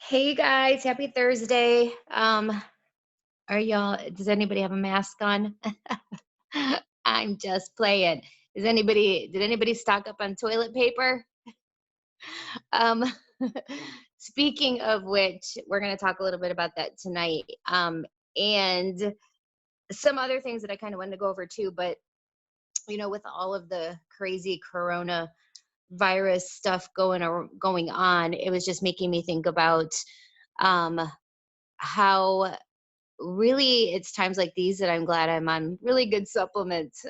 Hey guys, happy Thursday. Are y'all, does anybody have a mask on? I'm just playing. Did anybody stock up on toilet paper? Um, Speaking of which, we're going to talk a little bit about that tonight. And some other things that I kind of wanted to go over too, but with all of the crazy corona virus stuff going on, it was just making me think about um how really it's times like these that I'm glad I'm on really good supplements.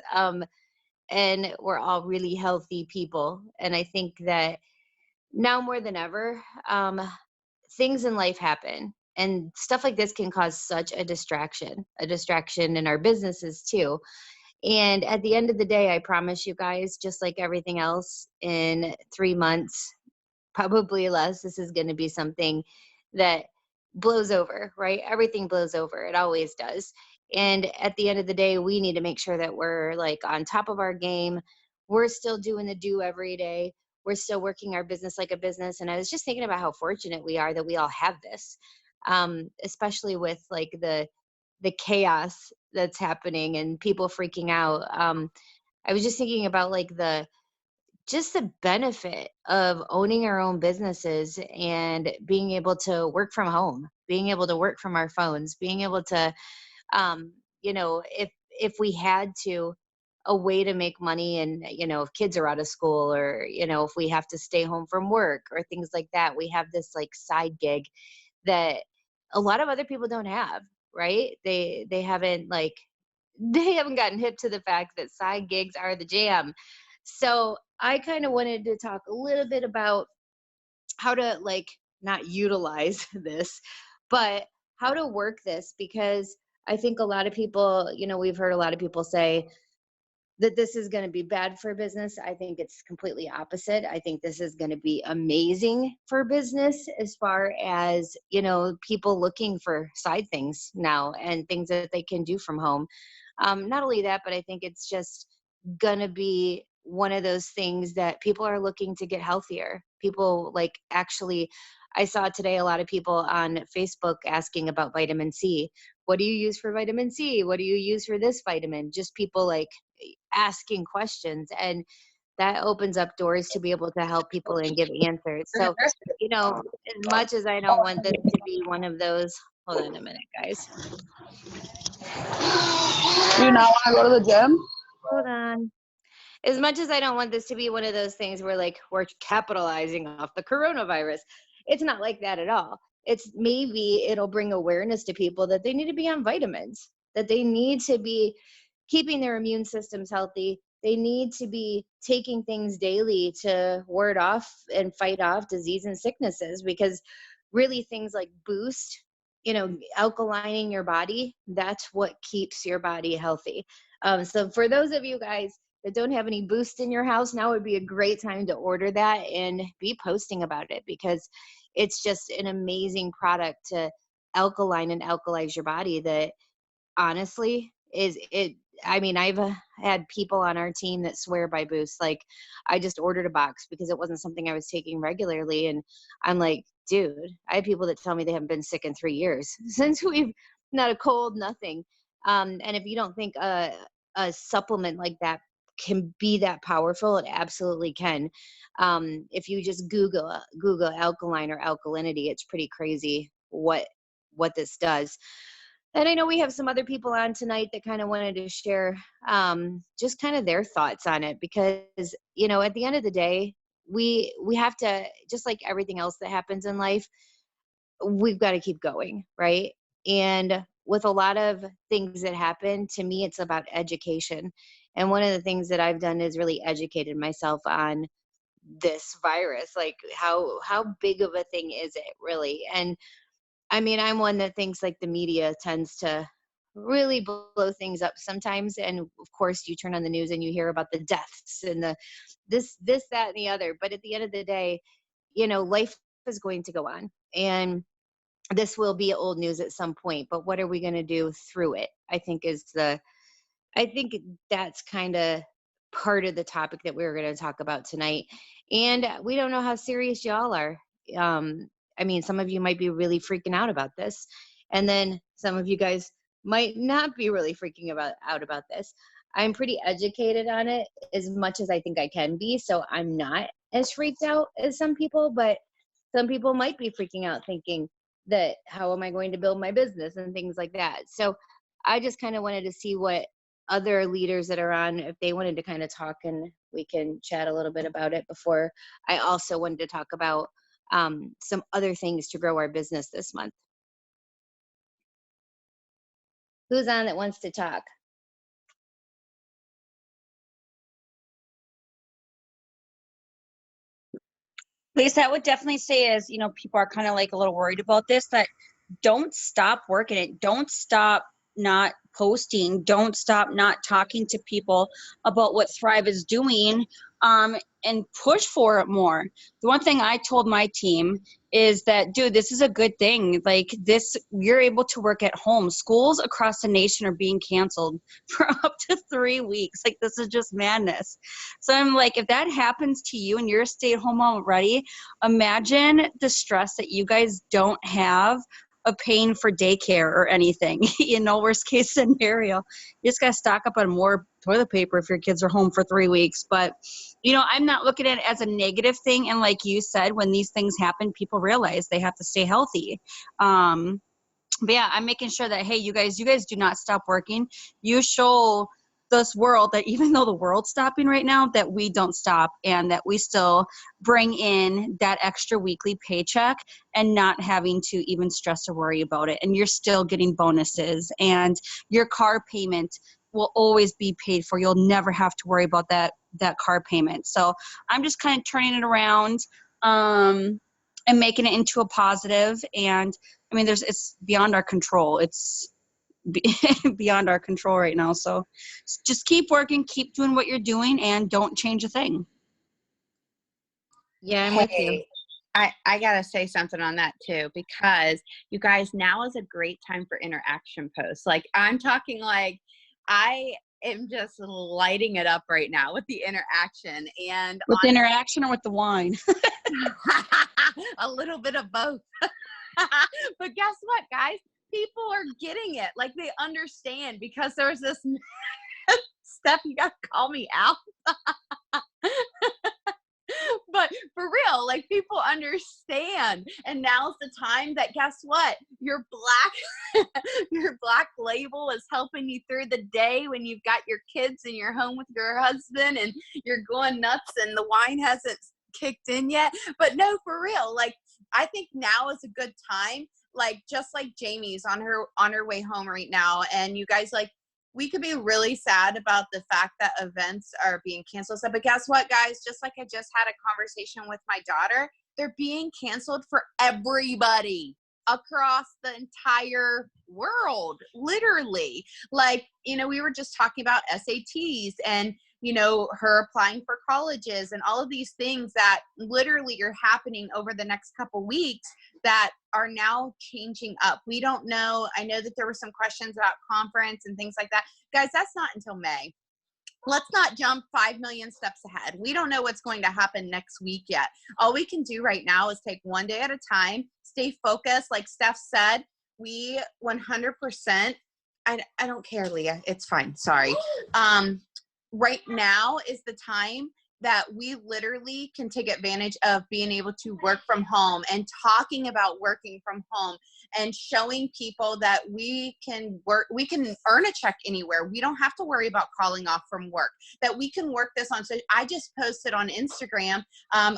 And we're all really healthy people. And I think that now more than ever, things in life happen. And stuff like this can cause such a distraction in our businesses too. And at the end of the day, I promise you guys, just like everything else, in 3 months, probably less, this is going to be something that blows over, right? Everything blows over. It always does. And at the end of the day, we need to make sure that we're like on top of our game. We're still doing the do every day. We're still working our business like a business. And I was just thinking about how fortunate we are that we all have this, especially with like the chaos that's happening and people freaking out. I was just thinking about like the benefit of owning our own businesses and being able to work from home, being able to work from our phones, being able to, if we had to, a way to make money, and if kids are out of school, or if we have to stay home from work or things like that, we have this like side gig that a lot of other people don't have, right? They haven't like they haven't gotten hip to the fact that side gigs are the jam. So I kind of wanted to talk a little bit about how to like not utilize this, but how to work this, because I think a lot of people, we've heard a lot of people say that this is going to be bad for business. I think it's completely opposite. I think this is going to be amazing for business, as far as, people looking for side things now and things that they can do from home. Not only that, but I think it's just going to be one of those things that people are looking to get healthier. People like actually, I saw today a lot of people on Facebook asking about vitamin C. What do you use for vitamin C? What do you use for this vitamin? Just people like asking questions, and that opens up doors to be able to help people and give answers. So, as much as I don't want this to be one of those, hold on a minute, guys. You now want to go to the gym? Hold on. As much as I don't want this to be one of those things where like we're capitalizing off the coronavirus, it's not like that at all. It's maybe it'll bring awareness to people that they need to be on vitamins, that they need to be keeping their immune systems healthy. They need to be taking things daily to ward off and fight off disease and sicknesses, because really things like boost, alkalining your body, that's what keeps your body healthy. So for those of you guys that don't have any boost in your house, now would be a great time to order that and be posting about it, because it's just an amazing product to alkaline and alkalize your body that honestly is it. I mean, I've had people on our team that swear by Boost. Like, I just ordered a box because it wasn't something I was taking regularly, and I'm like, dude, I have people that tell me they haven't been sick in 3 years since we've not a cold, nothing. And if you don't think a supplement like that can be that powerful, it absolutely can. If you just Google alkaline or alkalinity, it's pretty crazy what this does. And I know we have some other people on tonight that kind of wanted to share just kind of their thoughts on it, because at the end of the day, we have to, just like everything else that happens in life, we've got to keep going, right? And with a lot of things that happen, to me, it's about education. And one of the things that I've done is really educated myself on this virus. Like, how big of a thing is it really? And I mean, I'm one that thinks like the media tends to really blow things up sometimes. And of course, you turn on the news and you hear about the deaths and the that, and the other. But at the end of the day, life is going to go on. And this will be old news at some point. But what are we going to do through it? I think that's kind of part of the topic that we're going to talk about tonight. And we don't know how serious y'all are. Um, I mean, some of you might be really freaking out about this. And then some of you guys might not be really freaking out about this. I'm pretty educated on it as much as I think I can be. So I'm not as freaked out as some people, but some people might be freaking out thinking that how am I going to build my business and things like that. So I just kind of wanted to see what other leaders that are on, if they wanted to kind of talk, and we can chat a little bit about it before I also wanted to talk about some other things to grow our business this month. Who's on that wants to talk? Lisa, I would definitely say is, people are kind of like a little worried about this, that don't stop working it. Don't stop not posting. Don't stop not talking to people about what Thrive is doing, and push for it more. The one thing I told my team is that, dude, this is a good thing. Like this, you're able to work at home. Schools across the nation are being canceled for up to 3 weeks. Like this is just madness. So I'm like, if that happens to you and you're a stay-at-home mom already, imagine the stress that you guys don't have of paying for daycare or anything. Worst case scenario, you just got to stock up on more toilet paper if your kids are home for 3 weeks. But, I'm not looking at it as a negative thing. And like you said, when these things happen, people realize they have to stay healthy. But yeah, I'm making sure that, hey, you guys do not stop working. You show this world that even though the world's stopping right now, that we don't stop, and that we still bring in that extra weekly paycheck and not having to even stress or worry about it. And you're still getting bonuses, and your car payment will always be paid for. You'll never have to worry about that car payment. So I'm just kind of turning it around, and making it into a positive. And I mean, it's beyond our control. It's beyond our control right now. So just keep working, keep doing what you're doing, and don't change a thing. Yeah, I'm with you. I gotta say something on that too, because you guys, now is a great time for interaction posts. Like I'm talking, like I am just lighting it up right now with the interaction, and with the interaction or with the wine. a little bit of both. But guess what, guys? People are getting it. Like they understand, because there's this Steph, you gotta call me out. But for real, like people understand. And now's the time that, guess what? Your black label is helping you through the day when you've got your kids and you're home with your husband and you're going nuts and the wine hasn't kicked in yet. But no, for real, like I think now is a good time. Like just like Jamie's on her way home right now, and you guys, like, we could be really sad about the fact that events are being canceled. But guess what, guys? Just like I just had a conversation with my daughter, they're being canceled for everybody across the entire world, literally. Like, we were just talking about SATs and, her applying for colleges and all of these things that literally are happening over the next couple weeks that are now changing up. We don't know. I know that there were some questions about conference and things like that. Guys, that's not until May. Let's not jump 5 million steps ahead. We don't know what's going to happen next week yet. All we can do right now is take one day at a time, stay focused. Like Steph said, we 100%, I don't care, Leah. It's fine. Sorry. Right now is the time that we literally can take advantage of being able to work from home and talking about working from home and showing people that we can work, we can earn a check anywhere. We don't have to worry about calling off from work, that we can work this on. So I just posted on Instagram,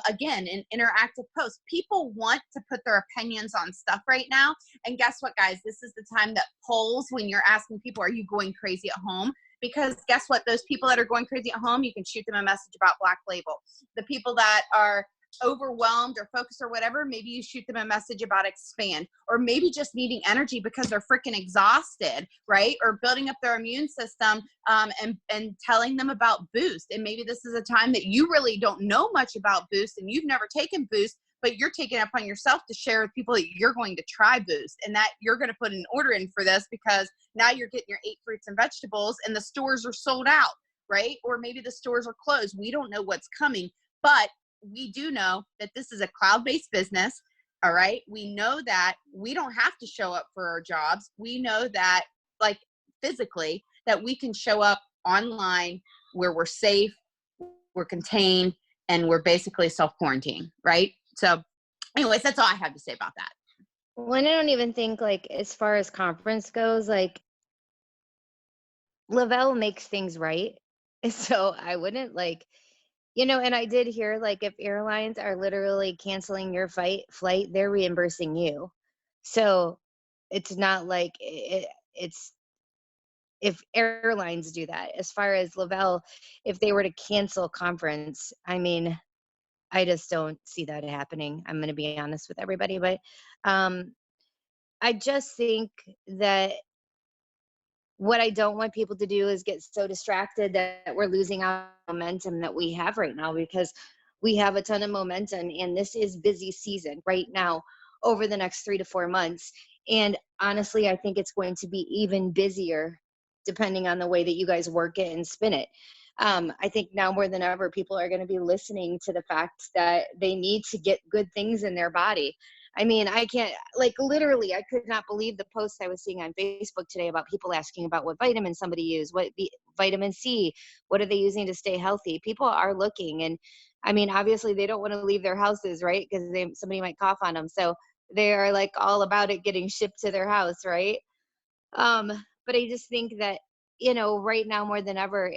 again, an interactive post. People want to put their opinions on stuff right now. And guess what, guys? This is the time that polls, when you're asking people, are you going crazy at home? Because guess what? Those people that are going crazy at home, you can shoot them a message about Black Label. The people that are overwhelmed or focused or whatever, maybe you shoot them a message about Expand, or maybe just needing energy because they're freaking exhausted, right? Or building up their immune system, and telling them about Boost. And maybe this is a time that you really don't know much about Boost and you've never taken Boost, but you're taking it upon yourself to share with people that you're going to try Boost and that you're going to put an order in for this because now you're getting your 8 fruits and vegetables and the stores are sold out, right? Or maybe the stores are closed. We don't know what's coming, but we do know that this is a cloud-based business. All right. We know that we don't have to show up for our jobs. We know that, like, physically, that we can show up online where we're safe, we're contained, and we're basically self-quarantine, right? So anyways, that's all I have to say about that. Well, I don't even think, like, as far as conference goes, like, Lavelle makes things right. So I wouldn't, like, and I did hear, like, if airlines are literally canceling your flight, they're reimbursing you. So it's not like it's if airlines do that. As far as Lavelle, if they were to cancel conference, I mean, I just don't see that happening. I'm going to be honest with everybody, but um, I just think that what I don't want people to do is get so distracted that we're losing our momentum that we have right now, because we have a ton of momentum and this is busy season right now over the next 3 to 4 months. And honestly, I think it's going to be even busier depending on the way that you guys work it and spin it. I think now more than ever, people are going to be listening to the fact that they need to get good things in their body. I mean, I can't, like, literally, I could not believe the posts I was seeing on Facebook today about people asking about what vitamin somebody used, vitamin C, what are they using to stay healthy? People are looking. And I mean, obviously, they don't want to leave their houses, right? Because somebody might cough on them. So they are, like, all about it getting shipped to their house, right? Um, but I just think that, right now more than ever,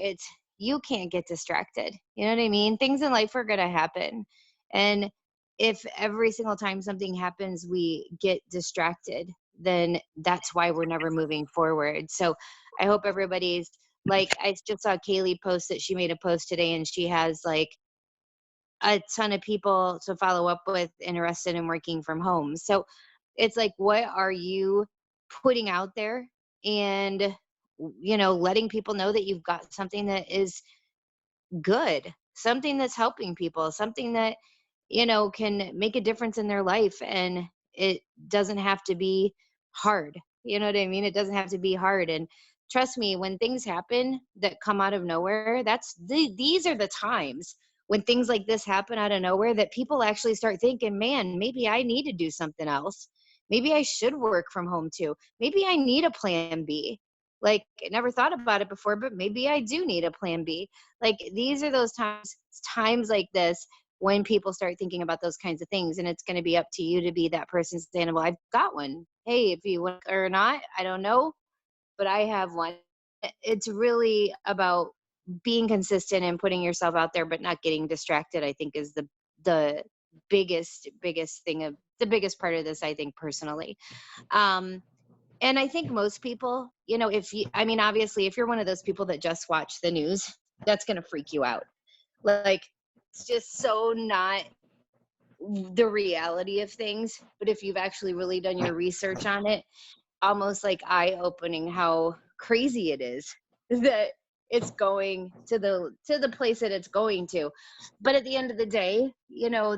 you can't get distracted. You know what I mean? Things in life are going to happen. And if every single time something happens, we get distracted, then that's why we're never moving forward. So I hope everybody's, like, I just saw Kaylee post that she made a post today and she has, like, a ton of people to follow up with interested in working from home. So it's like, what are you putting out there? And, letting people know that you've got something that is good, something that's helping people, something that, can make a difference in their life. And it doesn't have to be hard. You know what I mean? It doesn't have to be hard. And trust me, when things happen that come out of nowhere, these are the times when things like this happen out of nowhere that people actually start thinking, man, maybe I need to do something else. Maybe I should work from home too. Maybe I need a plan B. Like, I never thought about it before, but maybe I do need a plan B. Like, these are those times like this when people start thinking about those kinds of things. And it's going to be up to you to be that person saying, well, I've got one. Hey, if you want or not, I don't know, but I have one. It's really about being consistent and putting yourself out there, but not getting distracted, I think, is the biggest thing of the biggest part of this, I think, personally. Um, and I think most people, I mean, obviously, if you're one of those people that just watch the news, that's going to freak you out. Like, it's just so not the reality of things. But if you've actually really done your research on it, almost like eye-opening how crazy it is that it's going to the place that it's going to. But at the end of the day,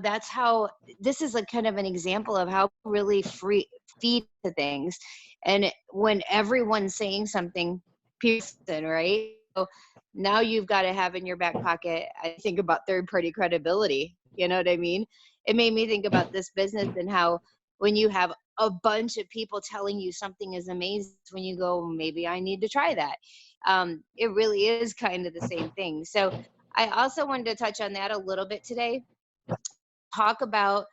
that's how this is, like, kind of an example of how really free feed to things. And when everyone's saying something, people, right? So now you've got to have in your back pocket, I think, about third party credibility. You know what I mean? It made me think about this business and how when you have a bunch of people telling you something is amazing, when you go, maybe I need to try that. It really is kind of the same thing. So I also wanted to touch on that a little bit today. Talk about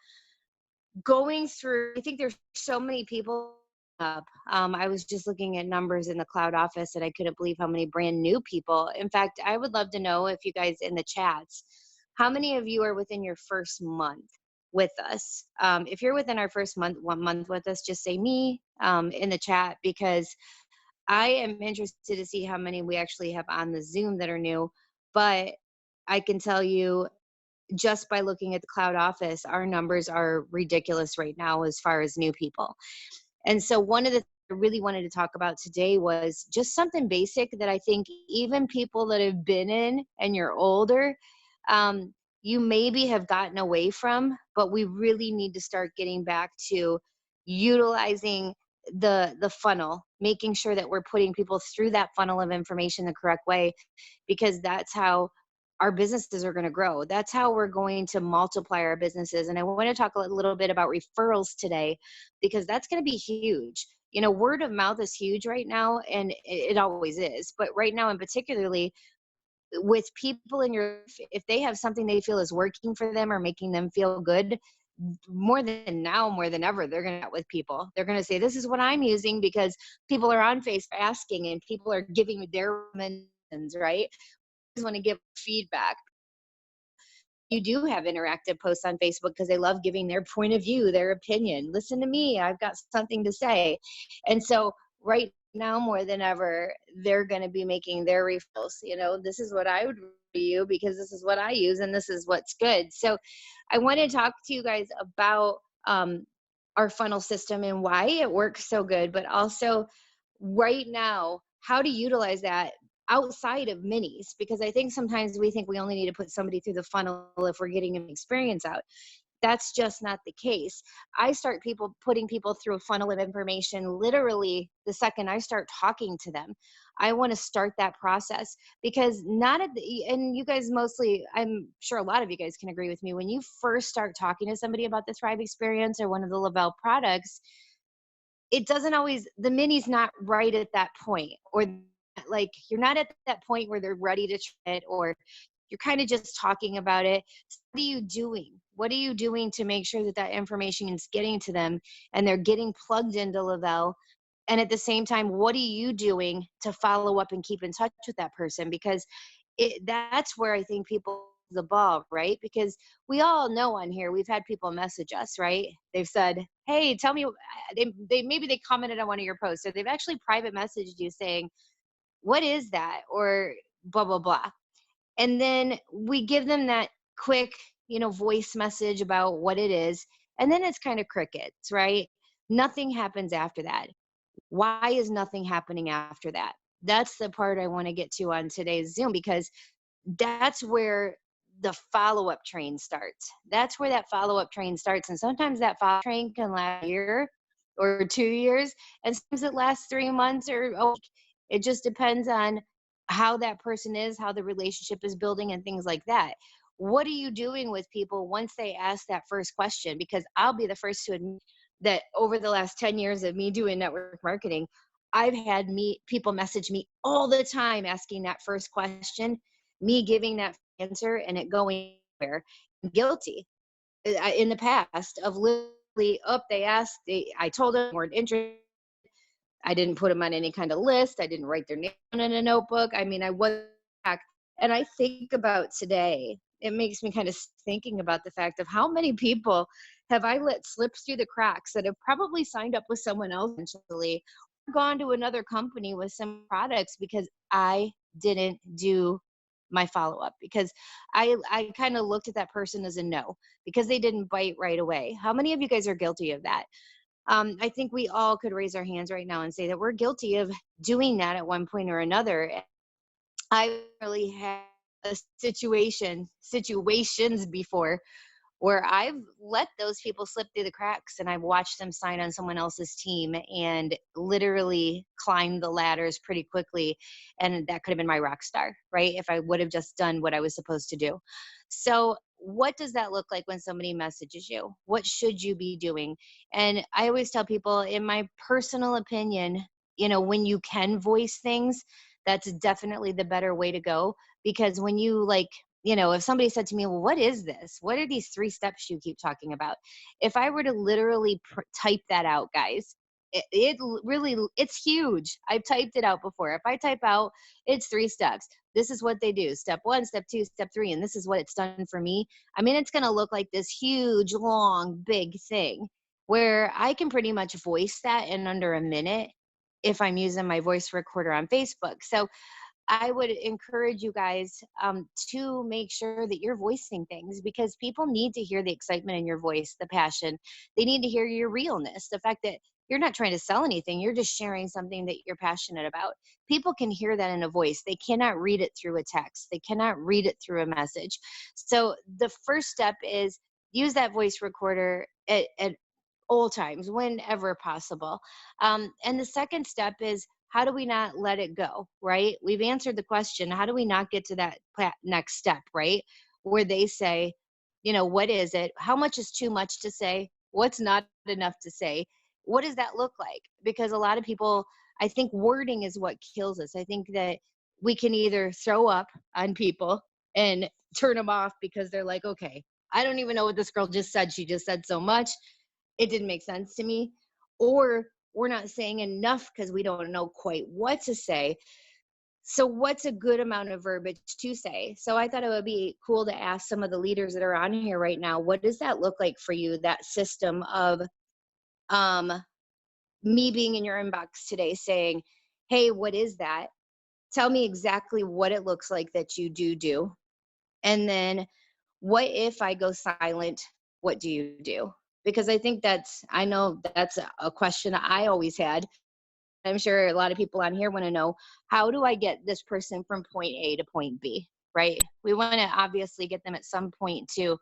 going through, I think there's so many people up. I was just looking at numbers in the cloud office and I couldn't believe how many brand new people. In fact, I would love to know, if you guys in the chats, how many of you are within your first month with us? If you're within our first 1 month with us, just say me in the chat, because I am interested to see how many we actually have on the Zoom that are new. But I can tell you, just by looking at the cloud office, our numbers are ridiculous right now as far as new people. And so one of the things I really wanted to talk about today was just something basic that I think even people that have been in and you're older, you maybe have gotten away from, but we really need to start getting back to utilizing the funnel, making sure that we're putting people through that funnel of information the correct way, because that's how our businesses are going to grow. That's how we're going to multiply our businesses. And I want to talk a little bit about referrals today, because that's going to be huge. You know, word of mouth is huge right now, and it always is. But right now, and particularly with people in your, if they have something they feel is working for them or making them feel good, more than now, more than ever, they're going to with people. They're going to say, this is what I'm using, because people are on Facebook asking and people are giving their recommendations, right? Want to give feedback. You do have interactive posts on Facebook because they love giving their point of view, their opinion. Listen to me, I've got something to say. And so right now more than ever, they're going to be making their referrals. You know, this is what I would do you, because this is what I use and this is what's good. So I want to talk to you guys about our funnel system and why it works so good, but also right now how to utilize that outside of minis, because I think sometimes we think we only need to put somebody through the funnel if we're getting an experience out. That's just not the case. I start putting people through a funnel of information literally the second I start talking to them. I want to start that process, because not at the, and you guys mostly, I'm sure a lot of you guys can agree with me, when you first start talking to somebody about the Thrive experience or one of the Le-Vel products, it doesn't always, the mini's not right at that point, or like you're not at that point where they're ready to try it, or you're kind of just talking about it. So what are you doing? What are you doing to make sure that that information is getting to them and they're getting plugged into Le-Vel? And at the same time, what are you doing to follow up and keep in touch with that person? Because that's where I think people the ball, right? Because we all know on here, we've had people message us, right? They've said, hey, tell me, they maybe they commented on one of your posts, or they've actually private messaged you saying, what is that? Or blah, blah, blah. And then we give them that quick, voice message about what it is. And then it's kind of crickets, right? Nothing happens after that. Why is nothing happening after that? That's the part I want to get to on today's Zoom, because that's where the follow-up train starts. That's where that follow-up train starts. And sometimes that follow-up train can last a year or 2 years, and sometimes it lasts 3 months or a week. It just depends on how that person is, how the relationship is building, and things like that. What are you doing with people once they ask that first question? Because I'll be the first to admit that over the last 10 years of me doing network marketing, I've had people message me all the time asking that first question, me giving that answer, and it going where I'm guilty in the past of literally up. They asked, I told them weren't interested. I didn't put them on any kind of list. I didn't write their name in a notebook. I mean, I was back. And I think about today, it makes me kind of thinking about the fact of how many people have I let slip through the cracks that have probably signed up with someone else eventually, or gone to another company with some products because I didn't do my follow-up, because I kind of looked at that person as a no, because they didn't bite right away. How many of you guys are guilty of that? I think we all could raise our hands right now and say that we're guilty of doing that at one point or another. I really had a situations before where I've let those people slip through the cracks, and I've watched them sign on someone else's team and literally climb the ladders pretty quickly. And that could have been my rock star, right? If I would have just done what I was supposed to do. So what does that look like when somebody messages you? What should you be doing? And I always tell people, in my personal opinion, when you can voice things, that's definitely the better way to go. Because when you if somebody said to me, well, what is this? What are these 3 steps you keep talking about? If I were to literally type that out, guys, it's huge. I've typed it out before. If I type out, it's 3 steps. This is what they do. Step 1, step 2, step 3. And this is what it's done for me. I mean, it's going to look like this huge, long, big thing where I can pretty much voice that in under a minute if I'm using my voice recorder on Facebook. So I would encourage you guys to make sure that you're voicing things, because people need to hear the excitement in your voice, the passion. They need to hear your realness, the fact that you're not trying to sell anything. You're just sharing something that you're passionate about. People can hear that in a voice. They cannot read it through a text. They cannot read it through a message. So the first step is use that voice recorder at all times, whenever possible. And the second step is how do we not let it go, right? We've answered the question. How do we not get to that next step, right? Where they say, you know, what is it? How much is too much to say? What's not enough to say? What does that look like? Because a lot of people, I think wording is what kills us. I think that we can either throw up on people and turn them off because they're like, okay, I don't even know what this girl just said. She just said so much. It didn't make sense to me. Or we're not saying enough because we don't know quite what to say. So what's a good amount of verbiage to say? So I thought it would be cool to ask some of the leaders that are on here right now, what does that look like for you, that system of um, me being in your inbox today saying, hey, what is that? Tell me exactly what it looks like that you do. And then what if I go silent? What do you do? Because I know that's a question I always had. I'm sure a lot of people on here want to know, how do I get this person from point A to point B, right? We want to obviously get them at some point to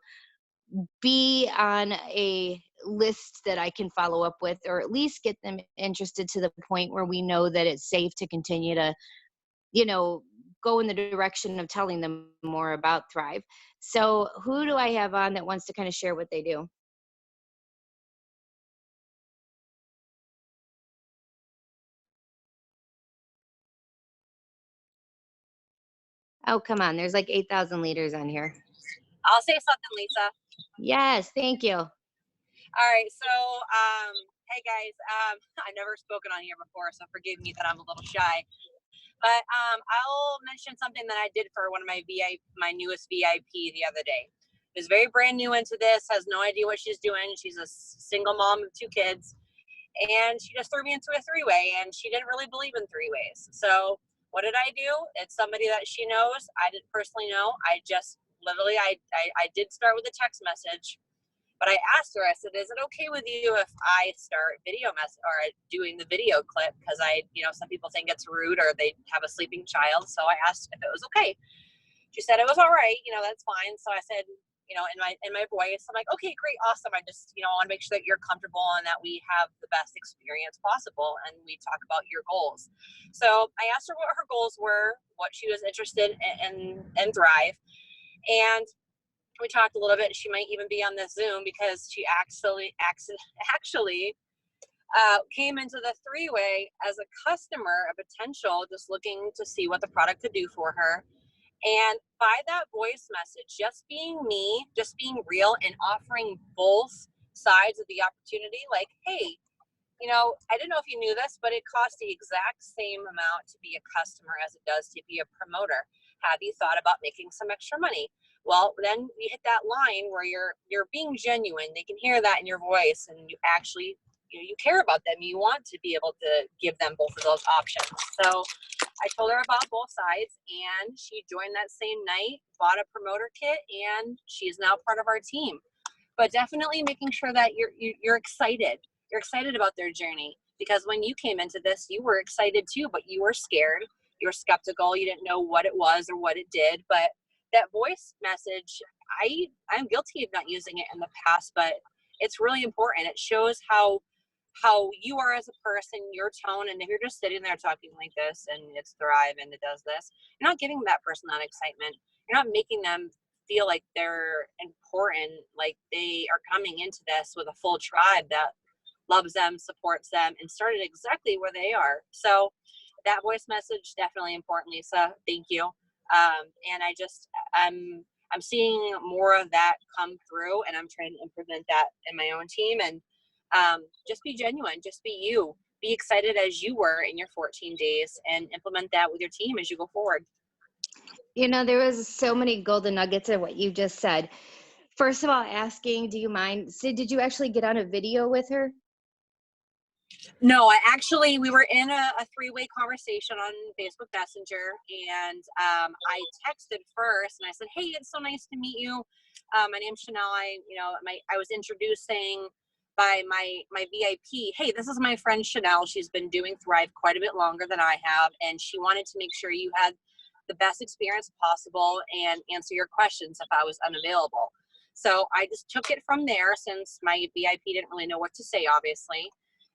be on a list that I can follow up with, or at least get them interested to the point where we know that it's safe to continue to, you know, go in the direction of telling them more about Thrive. So who do I have on that wants to kind of share what they do? Oh, come on. There's like 8,000 leaders on here. I'll say something, Lisa. Yes, thank you. All right, so hey guys, I've never spoken on here before, so forgive me that I'm a little shy. But I'll mention something that I did for one of my newest VIP the other day. Is very brand new into this, has no idea what she's doing. She's a single mom of 2 kids, and she just threw me into a 3-way, and she didn't really believe in 3-ways. So what did I do? It's somebody that she knows. I didn't personally know. I just literally, I did start with a text message. But I asked her, I said, is it okay with you if I start doing the video clip? Because some people think it's rude or they have a sleeping child. So I asked if it was okay. She said it was all right. That's fine. So I said, in my voice, I'm like, okay, great. Awesome. I just, want to make sure that you're comfortable and that we have the best experience possible. And we talk about your goals. So I asked her what her goals were, what she was interested in Thrive. And we talked a little bit. She might even be on this Zoom because she actually came into the 3-way as a customer, a potential, just looking to see what the product could do for her. And by that voice message, just being me, just being real and offering both sides of the opportunity, like, hey, I didn't know if you knew this, but it costs the exact same amount to be a customer as it does to be a promoter. Have you thought about making some extra money? Well, then you hit that line where you're being genuine. They can hear that in your voice, and you actually, you care about them. You want to be able to give them both of those options. So I told her about both sides, and she joined that same night, bought a promoter kit, and she is now part of our team. But definitely making sure that you're excited. You're excited about their journey, because when you came into this, you were excited too, but you were scared. You were skeptical. You didn't know what it was or what it did. But that voice message, I'm guilty of not using it in the past, but it's really important. It shows how you are as a person, your tone. And if you're just sitting there talking like this and it's Thrive and it does this, you're not giving that person that excitement. You're not making them feel like they're important, like they are coming into this with a full tribe that loves them, supports them, and started exactly where they are. So that voice message, definitely important, Lisa. Thank you. And I'm seeing more of that come through, and I'm trying to implement that in my own team. And just be genuine, just be you, be excited as you were in your 14 days, and implement that with your team as you go forward. There was so many golden nuggets in what you just said. First of all, asking, do you mind? Sid, did you actually get on a video with her? No, we were in a 3-way conversation on Facebook Messenger, and I texted first, and I said, hey, it's so nice to meet you. My name's Chanel. I was introducing by my VIP, hey, this is my friend Chanel. She's been doing Thrive quite a bit longer than I have, and she wanted to make sure you had the best experience possible and answer your questions if I was unavailable. So I just took it from there, since my VIP didn't really know what to say, obviously.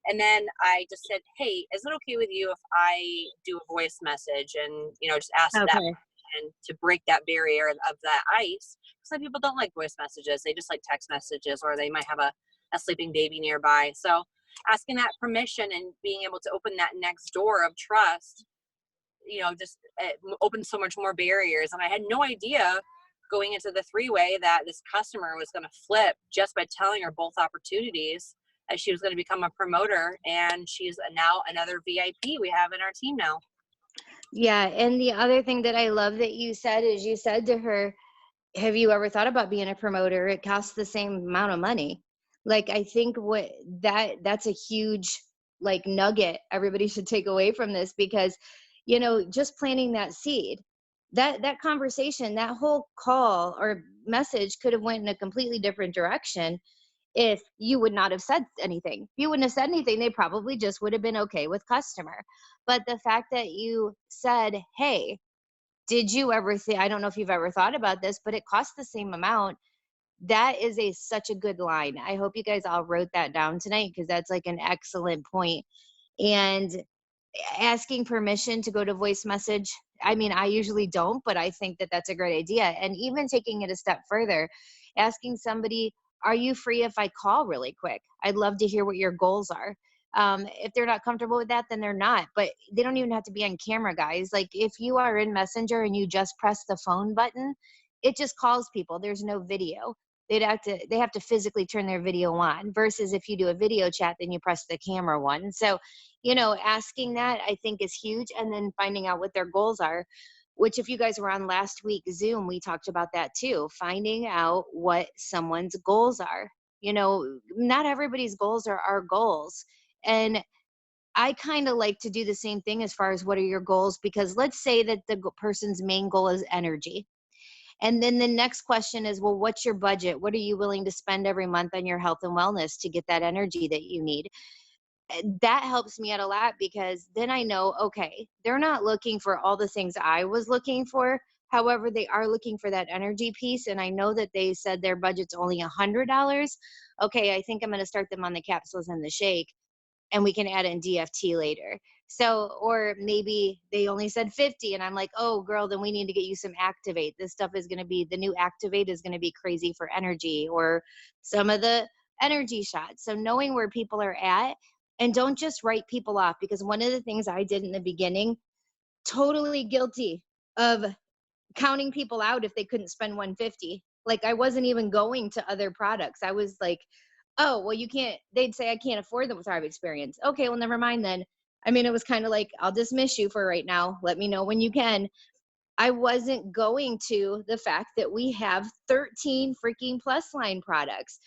And then I just said, hey, is it okay with you if I do a voice message and, just ask that Okay. person to break that barrier of that ice? Some people don't like voice messages. They just like text messages, or they might have a sleeping baby nearby. So asking that permission and being able to open that next door of trust, just opened so much more barriers. And I had no idea going into the three-way that this customer was going to flip just by telling her both opportunities, that she was going to become a promoter, and she's now another VIP we have in our team now. Yeah, and the other thing that I love that you said is you said to her, have you ever thought about being a promoter? It costs the same amount of money. Like, I think that's a huge like nugget everybody should take away from this, because just planting that seed, that conversation, that whole call or message could have went in a completely different direction if you would not have said anything. If you wouldn't have said anything, they probably just would have been okay with customer. But the fact that you said, hey, did you ever think, I don't know if you've ever thought about this, but it costs the same amount. That is such a good line. I hope you guys all wrote that down tonight, because that's like an excellent point. And asking permission to go to voice message, I mean, I usually don't, but I think that that's a great idea. And even taking it a step further, asking somebody, are you free if I call really quick? I'd love to hear what your goals are. If they're not comfortable with that, then they're not. But they don't even have to be on camera, guys. Like, if you are in Messenger and you just press the phone button, it just calls people. There's no video. They have to physically turn their video on, versus if you do a video chat, then you press the camera one. So, asking that, I think, is huge. And then finding out what their goals are, which, if you guys were on last week's Zoom, we talked about that too. Finding out what someone's goals are. Not everybody's goals are our goals. And I kind of like to do the same thing as far as what are your goals, because let's say that the person's main goal is energy. And then the next question is, well, what's your budget? What are you willing to spend every month on your health and wellness to get that energy that you need? That helps me out a lot, because then I know, okay, they're not looking for all the things I was looking for. However, they are looking for that energy piece. And I know that they said their budget's only $100. Okay, I think I'm going to start them on the capsules and the shake, and we can add in DFT later. So, or maybe they only said 50 and I'm like, oh girl, then we need to get you some Activate. This stuff is going to be, the new Activate is going to be crazy for energy, or some of the energy shots. So knowing where people are at, and don't just write people off, because one of the things I did in the beginning, totally guilty of counting people out if they couldn't spend 150. Like, I wasn't even going to other products. I was like, oh, well, you can't, they'd say I can't afford them with our experience. Okay, well, never mind then. I mean, it was kind of like, I'll dismiss you for right now. Let me know when you can. I wasn't going to the fact that we have 13 freaking plus line products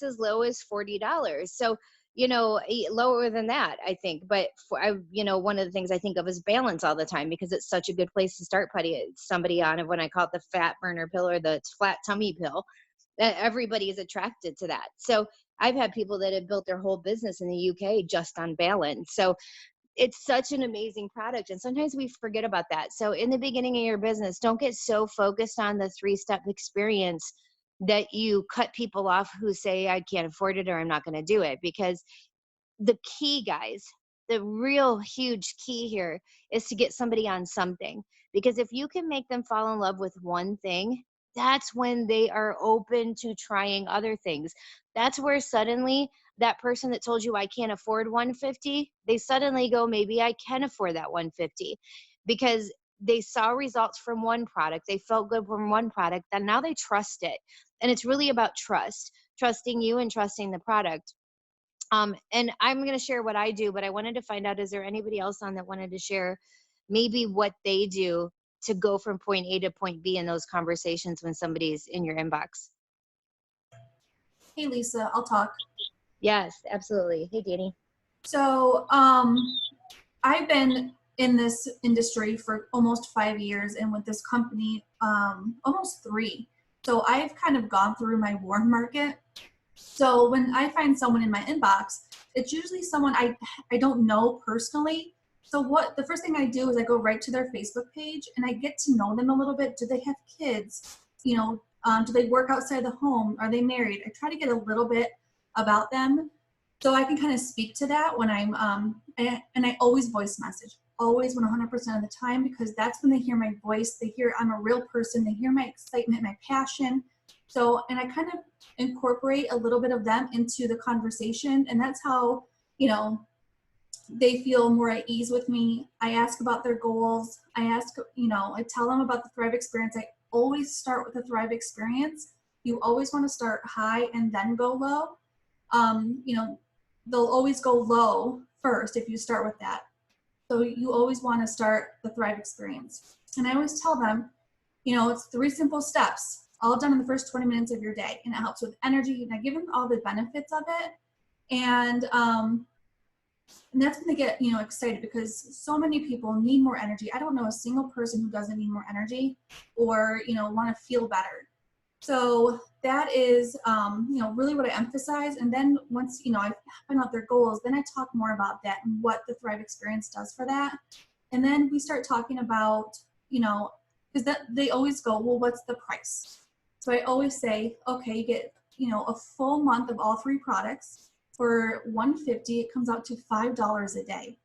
as low as $40. So, lower than that, I think. But one of the things I think of is balance all the time, because it's such a good place to start putting somebody on of when I call it the fat burner pill or the flat tummy pill. Everybody is attracted to that. So I've had people that have built their whole business in the UK just on balance. So it's such an amazing product. And sometimes we forget about that. So in the beginning of your business, don't get so focused on the 3-step experience that you cut people off who say, I can't afford it, or I'm not going to do it. Because the key, guys, the real huge key here is to get somebody on something. Because if you can make them fall in love with one thing, that's when they are open to trying other things. That's where suddenly that person that told you I can't afford 150, they suddenly go, maybe I can afford that 150, because they saw results from one product. They felt good from one product. Then now they trust it. And it's really about trusting you and trusting the product. And I'm going to share what I do, but I wanted to find out, is there anybody else on that wanted to share maybe what they do to go from point A to point B in those conversations when somebody's in your inbox? Hey, Lisa, I'll talk. Yes, absolutely. Hey, Danny. So I've been in this industry for almost 5 years, and with this company, almost 3. So I've kind of gone through my warm market. So when I find someone in my inbox, it's usually someone I don't know personally. So the first thing I do is I go right to their Facebook page and I get to know them a little bit. Do they have kids? Do they work outside the home? Are they married? I try to get a little bit about them. So I can kind of speak to that when I'm, and I always voice message, always 100% of the time, because that's when they hear my voice. They hear I'm a real person. They hear my excitement, my passion. So, and I kind of incorporate a little bit of them into the conversation. And that's how, you know, they feel more at ease with me. I ask about their goals. I ask, you know, I tell them about the Thrive experience. I always start with the Thrive experience. You always want to start high and then go low. You know, they'll always go low first if you start with that. So you always want to start the Thrive experience. And I always tell them, you know, it's 3 simple steps, all done in the first 20 minutes of your day. And it helps with energy. And I give them all the benefits of it. And that's when they get, you know, excited, because so many people need more energy. I don't know a single person who doesn't need more energy or, you know, want to feel better. So that is, you know, really what I emphasize. And then once, you know, I find out their goals, then I talk more about that and what the Thrive experience does for that. And then we start talking about, you know, because that they always go, well, what's the price? So I always say, okay, you get, you know, a full month of all 3 products. For $150, it comes out to $5 a day.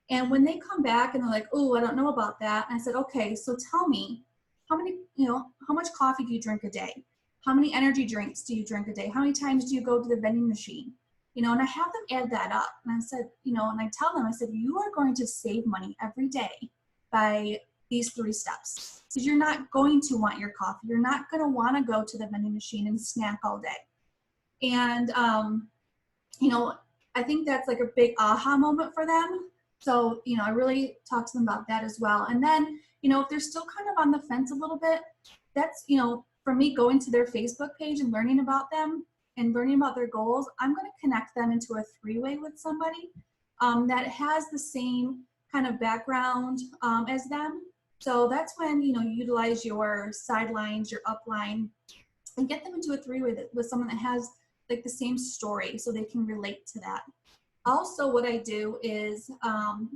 And when they come back and they're like, oh, I don't know about that. And I said, okay, so tell me, how many, you know, how much coffee do you drink a day? How many energy drinks do you drink a day? How many times do you go to the vending machine? You know, and I have them add that up. And I said, you know, and I tell them, I said, you are going to save money every day by these 3 steps. Because you're not going to want your coffee. You're not going to want to go to the vending machine and snack all day. And, you know, I think that's like a big aha moment for them. So, you know, I really talk to them about that as well. And then, you know, if they're still kind of on the fence a little bit, that's, you know, for me going to their Facebook page and learning about them and learning about their goals, I'm going to connect them into a 3-way with somebody that has the same kind of background as them. So that's when, you know, you utilize your sidelines, your upline, and get them into a 3-way with someone that has like the same story, so they can relate to that. Also, what I do is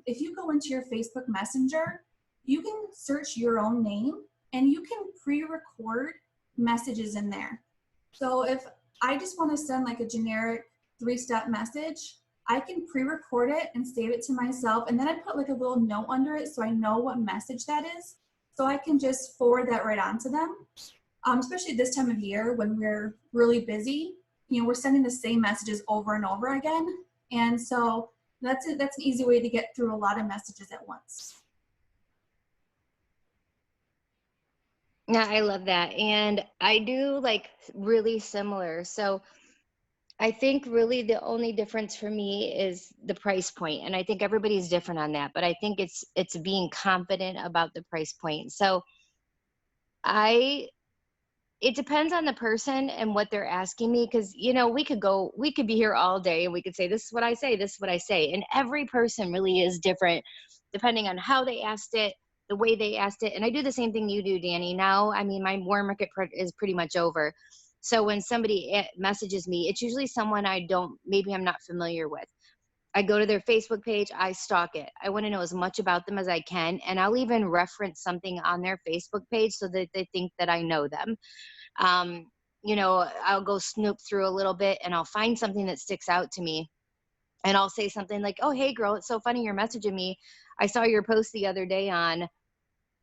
if you go into your Facebook Messenger, you can search your own name and you can pre-record messages in there. So if I just want to send like a generic 3-step message, I can pre-record it and save it to myself. And then I put like a little note under it so I know what message that is. So I can just forward that right on to them, especially this time of year when we're really busy. You know, we're sending the same messages over and over again. And so that's an easy way to get through a lot of messages at once. Yeah, I love that. And I do like really similar. So I think really the only difference for me is the price point. And I think everybody's different on that, but I think it's being confident about the price point. So it depends on the person and what they're asking me, because you know we could be here all day and we could say this is what I say, this is what I say, and every person really is different depending on how they asked it, the way they asked it. And I do the same thing you do, Danny. Now, I mean, my warm market is pretty much over, so when somebody messages me, it's usually someone maybe I'm not familiar with. I go to their Facebook page, I stalk it. I want to know as much about them as I can, and I'll even reference something on their Facebook page so that they think that I know them. You know, I'll go snoop through a little bit and I'll find something that sticks out to me. And I'll say something like, oh, hey, girl, it's so funny you're messaging me. I saw your post the other day on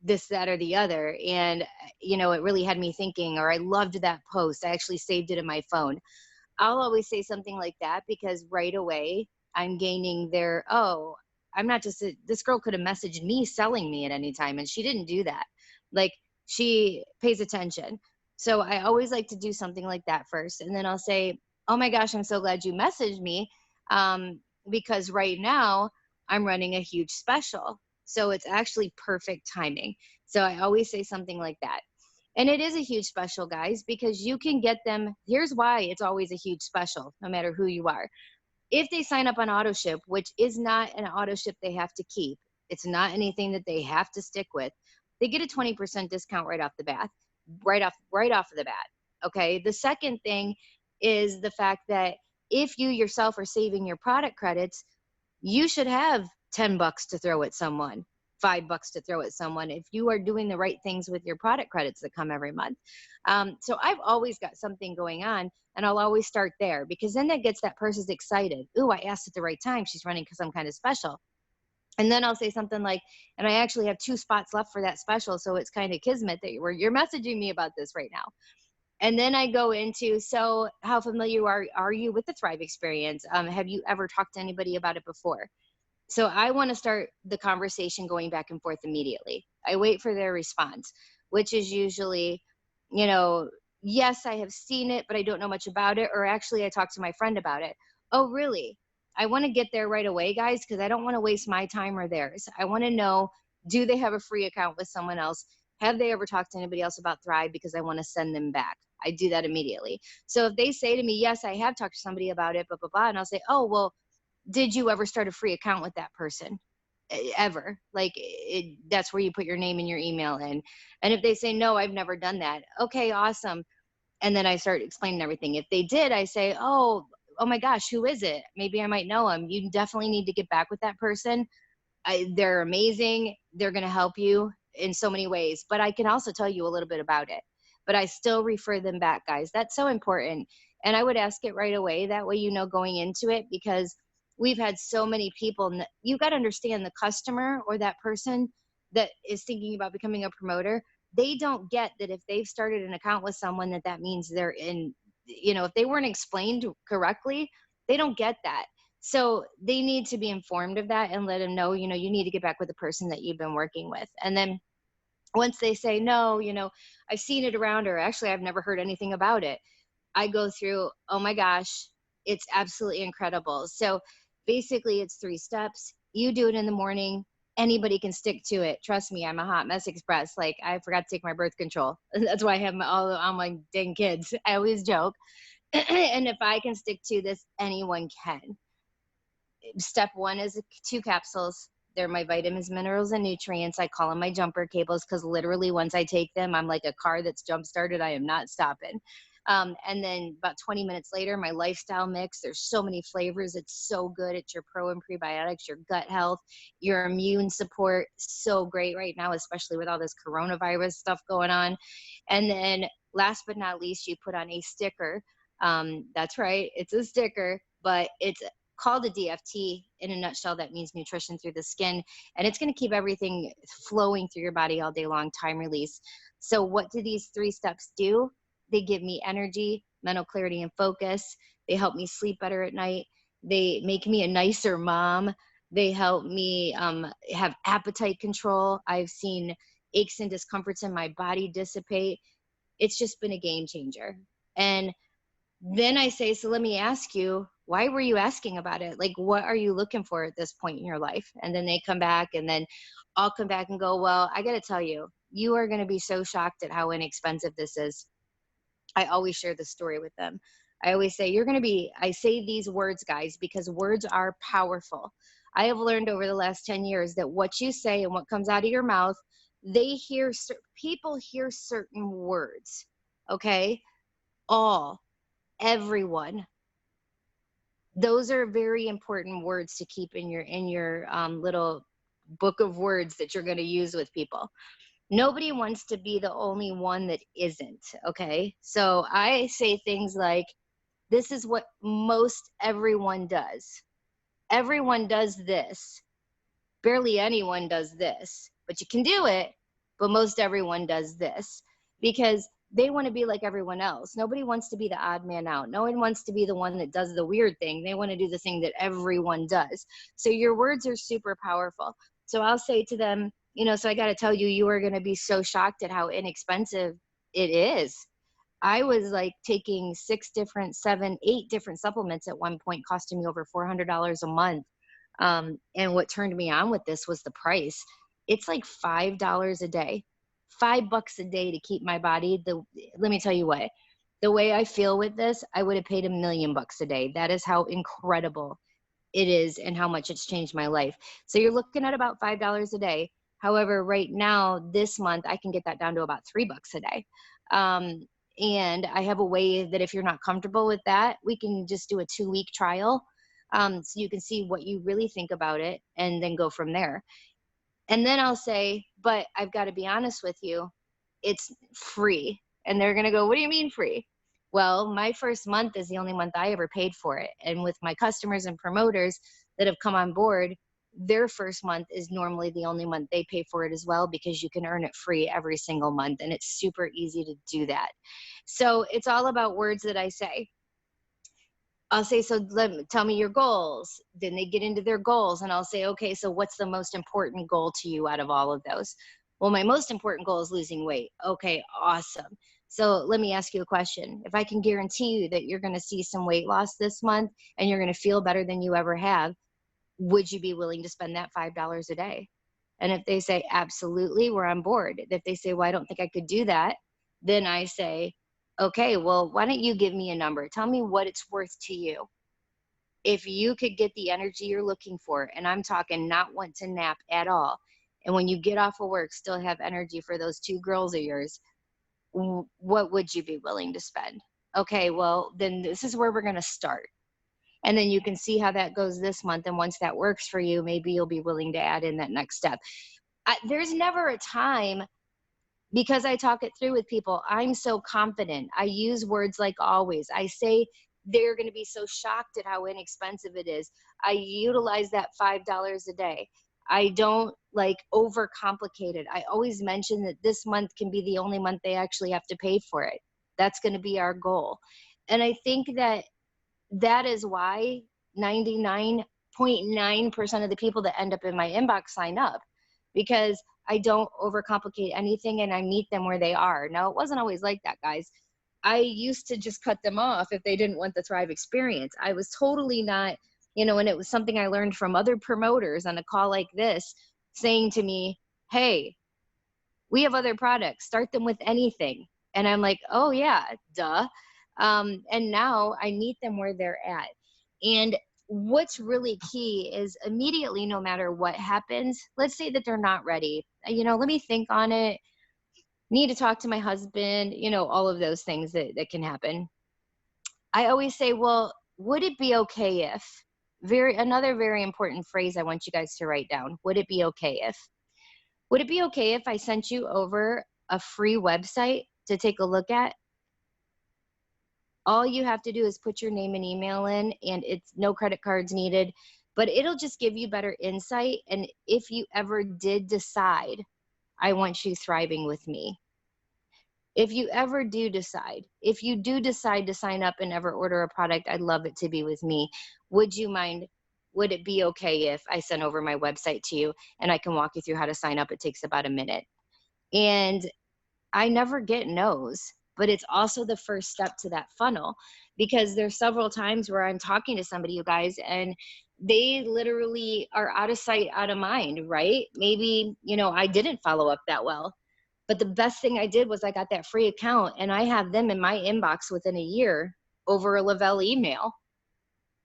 this, that, or the other. And, you know, it really had me thinking, or I loved that post. I actually saved it in my phone. I'll always say something like that because right away I'm gaining their, oh, I'm not just, this girl could have messaged me selling me at any time. And she didn't do that. Like, she pays attention. So I always like to do something like that first. And then I'll say, oh my gosh, I'm so glad you messaged me because right now I'm running a huge special. So it's actually perfect timing. So I always say something like that. And it is a huge special, guys, because you can get them. Here's why it's always a huge special, no matter who you are. If they sign up on AutoShip, which is not an AutoShip they have to keep, it's not anything that they have to stick with, they get a 20% discount right off the bat, right off of the bat. Okay. The second thing is the fact that if you yourself are saving your product credits, you should have $10 to throw at someone $5 to throw at someone if you are doing the right things with your product credits that come every month. So I've always got something going on, and I'll always start there, because then that gets that person excited. Ooh, I asked at the right time. She's running because I'm kind of special. And then I'll say something like, and I actually have 2 spots left for that special. So it's kind of kismet that you're messaging me about this right now. And then I go into, so how familiar are you with the Thrive experience? Have you ever talked to anybody about it before? So I want to start the conversation going back and forth immediately. I wait for their response, which is usually, you know, yes, I have seen it, but I don't know much about it. Or actually, I talked to my friend about it. Oh, really? I want to get there right away, guys, because I don't want to waste my time or theirs. I want to know, do they have a free account with someone else? Have they ever talked to anybody else about Thrive? Because I want to send them back. I do that immediately. So if they say to me, yes, I have talked to somebody about it, blah, blah, blah, and I'll say, oh, well, did you ever start a free account with that person? Ever? Like, that's where you put your name and your email in. And if they say, no, I've never done that. Okay, awesome. And then I start explaining everything. If they did, I say, oh my gosh, who is it? Maybe I might know them. You definitely need to get back with that person. They're amazing. They're going to help you in so many ways. But I can also tell you a little bit about it. But I still refer them back, guys. That's so important. And I would ask it right away. That way, you know, going into it, because we've had so many people. You got to understand, the customer or that person that is thinking about becoming a promoter, they don't get that if they've started an account with someone, that means they're in, you know, if they weren't explained correctly, they don't get that. So they need to be informed of that and let them know, you know, you need to get back with the person that you've been working with. And then once they say, no, you know, I've seen it around, or actually I've never heard anything about it, I go through, oh my gosh, it's absolutely incredible. So basically it's 3 steps. You do it in the morning. Anybody can stick to it. Trust me, I'm a hot mess express. Like, I forgot to take my birth control. That's why I have all my dang kids. I always joke. And if I can stick to this, anyone can. Step 1 is 2 capsules. They're my vitamins, minerals, and nutrients. I call them my jumper cables, because literally once I take them, I'm like a car that's jump started. I am not stopping. And then about 20 minutes later, my lifestyle mix. There's so many flavors. It's so good. It's your pro and prebiotics, your gut health, your immune support. So great right now, especially with all this coronavirus stuff going on. And then last but not least, you put on a sticker. That's right. It's a sticker, but it's called a DFT. In a nutshell, that means nutrition through the skin, and it's going to keep everything flowing through your body all day long, time release. So what do these 3 steps do? They give me energy, mental clarity, and focus. They help me sleep better at night. They make me a nicer mom. They help me have appetite control. I've seen aches and discomforts in my body dissipate. It's just been a game changer. And then I say, so let me ask you, why were you asking about it? Like, what are you looking for at this point in your life? And then they come back, and then I'll come back and go, well, I got to tell you, you are going to be so shocked at how inexpensive this is. I always share the story with them. I always say, I say these words, guys, because words are powerful. I have learned over the last 10 years that what you say and what comes out of your mouth, people hear certain words. Okay. Everyone. Those are very important words to keep in your little book of words that you're going to use with people. Nobody wants to be the only one that isn't. Okay. So I say things like, this is what most everyone does. Everyone does this. Barely anyone does this, but you can do it. But most everyone does this, because they want to be like everyone else. Nobody wants to be the odd man out. No one wants to be the one that does the weird thing. They want to do the thing that everyone does. So your words are super powerful. So I'll say to them, you know, so I got to tell you, you are going to be so shocked at how inexpensive it is. I was like taking 6 different, 7, 8 different supplements at one point, costing me over $400 a month. And what turned me on with this was the price. It's like $5 a day. $5 a day to keep my body. Let me tell you what, the way I feel with this, I would have paid $1 million a day. That is how incredible it is and how much it's changed my life. So you're looking at about $5 a day. However, right now, this month, I can get that down to about $3 a day. And I have a way that if you're not comfortable with that, we can just do a 2-week trial. So you can see what you really think about it and then go from there. And then I'll say, but I've got to be honest with you, it's free. And they're going to go, what do you mean free? Well, my first month is the only month I ever paid for it. And with my customers and promoters that have come on board, their first month is normally the only month they pay for it as well, because you can earn it free every single month. And it's super easy to do that. So it's all about words that I say. I'll say, so tell me your goals. Then they get into their goals, and I'll say, okay, so what's the most important goal to you out of all of those? Well, my most important goal is losing weight. Okay, awesome. So let me ask you a question. If I can guarantee you that you're going to see some weight loss this month and you're going to feel better than you ever have, would you be willing to spend that $5 a day? And if they say, absolutely, we're on board. If they say, well, I don't think I could do that, then I say, okay, well, why don't you give me a number? Tell me what it's worth to you. If you could get the energy you're looking for, and I'm talking not want to nap at all, and when you get off of work, still have energy for those 2 girls of yours, what would you be willing to spend? Okay, well, then this is where we're going to start. And then you can see how that goes this month. And once that works for you, maybe you'll be willing to add in that next step. There's never a time, because I talk it through with people, I'm so confident. I use words like always. I say they're going to be so shocked at how inexpensive it is. I utilize that $5 a day. I don't like overcomplicate it. I always mention that this month can be the only month they actually have to pay for it. That's going to be our goal. And I think that that is why 99.9% of the people that end up in my inbox sign up, because I don't overcomplicate anything and I meet them where they are. Now, it wasn't always like that, guys. I used to just cut them off if they didn't want the Thrive experience. I was totally not, and it was something I learned from other promoters on a call like this, saying to me, hey, we have other products, start them with anything. And I'm like, oh yeah, duh. And now I meet them where they're at. And what's really key is immediately, no matter what happens, let's say that they're not ready. Let me think on it. Need to talk to my husband, all of those things that can happen. I always say, well, would it be okay if, another very important phrase I want you guys to write down, would it be okay if? Would it be okay if I sent you over a free website to take a look at? All you have to do is put your name and email in, and it's no credit cards needed, but it'll just give you better insight. And if you ever did decide, I want you thriving with me. If you ever do decide, if you do decide to sign up and ever order a product, I'd love it to be with me. Would you mind? Would it be okay if I sent over my website to you and I can walk you through how to sign up? It takes about a minute. And I never get no's, but it's also the first step to that funnel, because there's several times where I'm talking to somebody, you guys, and they literally are out of sight, out of mind, right? Maybe, I didn't follow up that well, but the best thing I did was I got that free account and I have them in my inbox within a year over a Lavelle email.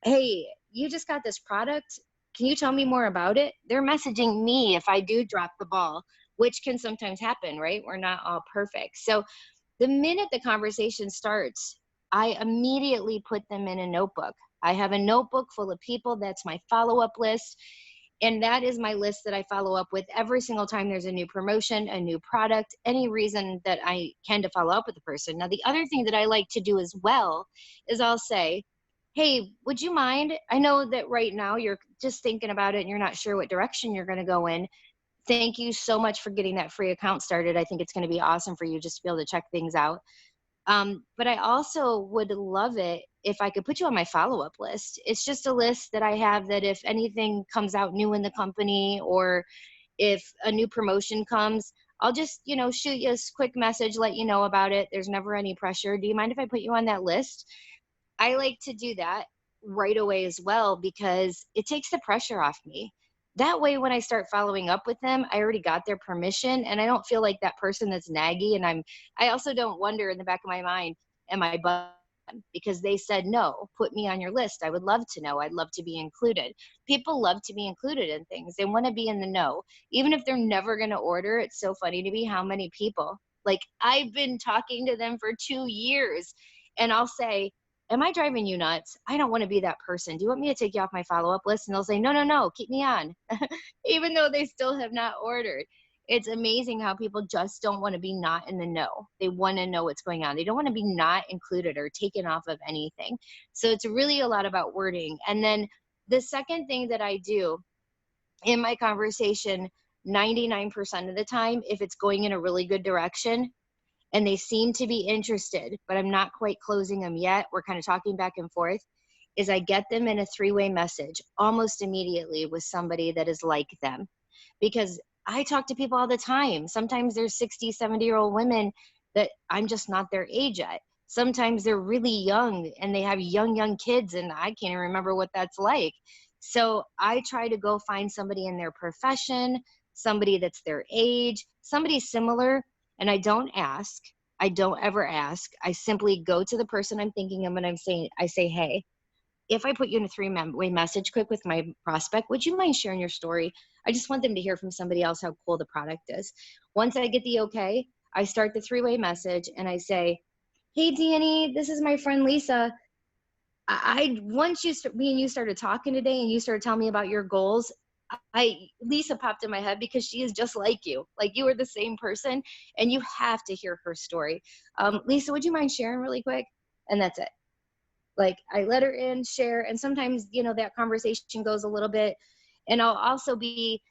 Hey, you just got this product. Can you tell me more about it? They're messaging me if I do drop the ball, which can sometimes happen, right? We're not all perfect. So the minute the conversation starts, I immediately put them in a notebook. I have a notebook full of people. That's my follow-up list. And that is my list that I follow up with every single time there's a new promotion, a new product, any reason that I can to follow up with the person. Now, the other thing that I like to do as well is I'll say, hey, would you mind? I know that right now you're just thinking about it and you're not sure what direction you're going to go in. Thank you so much for getting that free account started. I think it's going to be awesome for you just to be able to check things out. But I also would love it if I could put you on my follow-up list. It's just a list that I have that if anything comes out new in the company, or if a new promotion comes, I'll just, shoot you a quick message, let you know about it. There's never any pressure. Do you mind if I put you on that list? I like to do that right away as well, because it takes the pressure off me. That way, when I start following up with them, I already got their permission and I don't feel like that person that's naggy. And I also don't wonder in the back of my mind, am I bugging them? Because they said, no, put me on your list. I would love to know. I'd love to be included. People love to be included in things. They want to be in the know. Even if they're never going to order, it's so funny to me how many people, like I've been talking to them for 2 years and I'll say, am I driving you nuts? I don't want to be that person. Do you want me to take you off my follow-up list? And they'll say, no, no, no, keep me on, even though they still have not ordered. It's amazing how people just don't want to be not in the know. They want to know what's going on. They don't want to be not included or taken off of anything. So it's really a lot about wording. And then the second thing that I do in my conversation, 99% of the time, if it's going in a really good direction and they seem to be interested, but I'm not quite closing them yet, we're kind of talking back and forth, is I get them in a three-way message almost immediately with somebody that is like them. Because I talk to people all the time. Sometimes there's 60, 70-year-old women that I'm just not their age yet. Sometimes they're really young and they have young kids, and I can't even remember what that's like. So I try to go find somebody in their profession, somebody that's their age, somebody similar, and I don't ask. I don't ever ask. I simply go to the person I'm thinking of and I say, hey, if I put you in a three-way message quick with my prospect, would you mind sharing your story? I just want them to hear from somebody else how cool the product is. Once I get the okay, I start the three-way message and I say, hey, Danny, this is my friend Lisa. Once me and you started talking today and you started telling me about your goals, Lisa popped in my head because she is just like you. Like, you are the same person and you have to hear her story. Lisa, would you mind sharing really quick? And that's it. Like, I let her in, share, and sometimes, that conversation goes a little bit, and I'll also be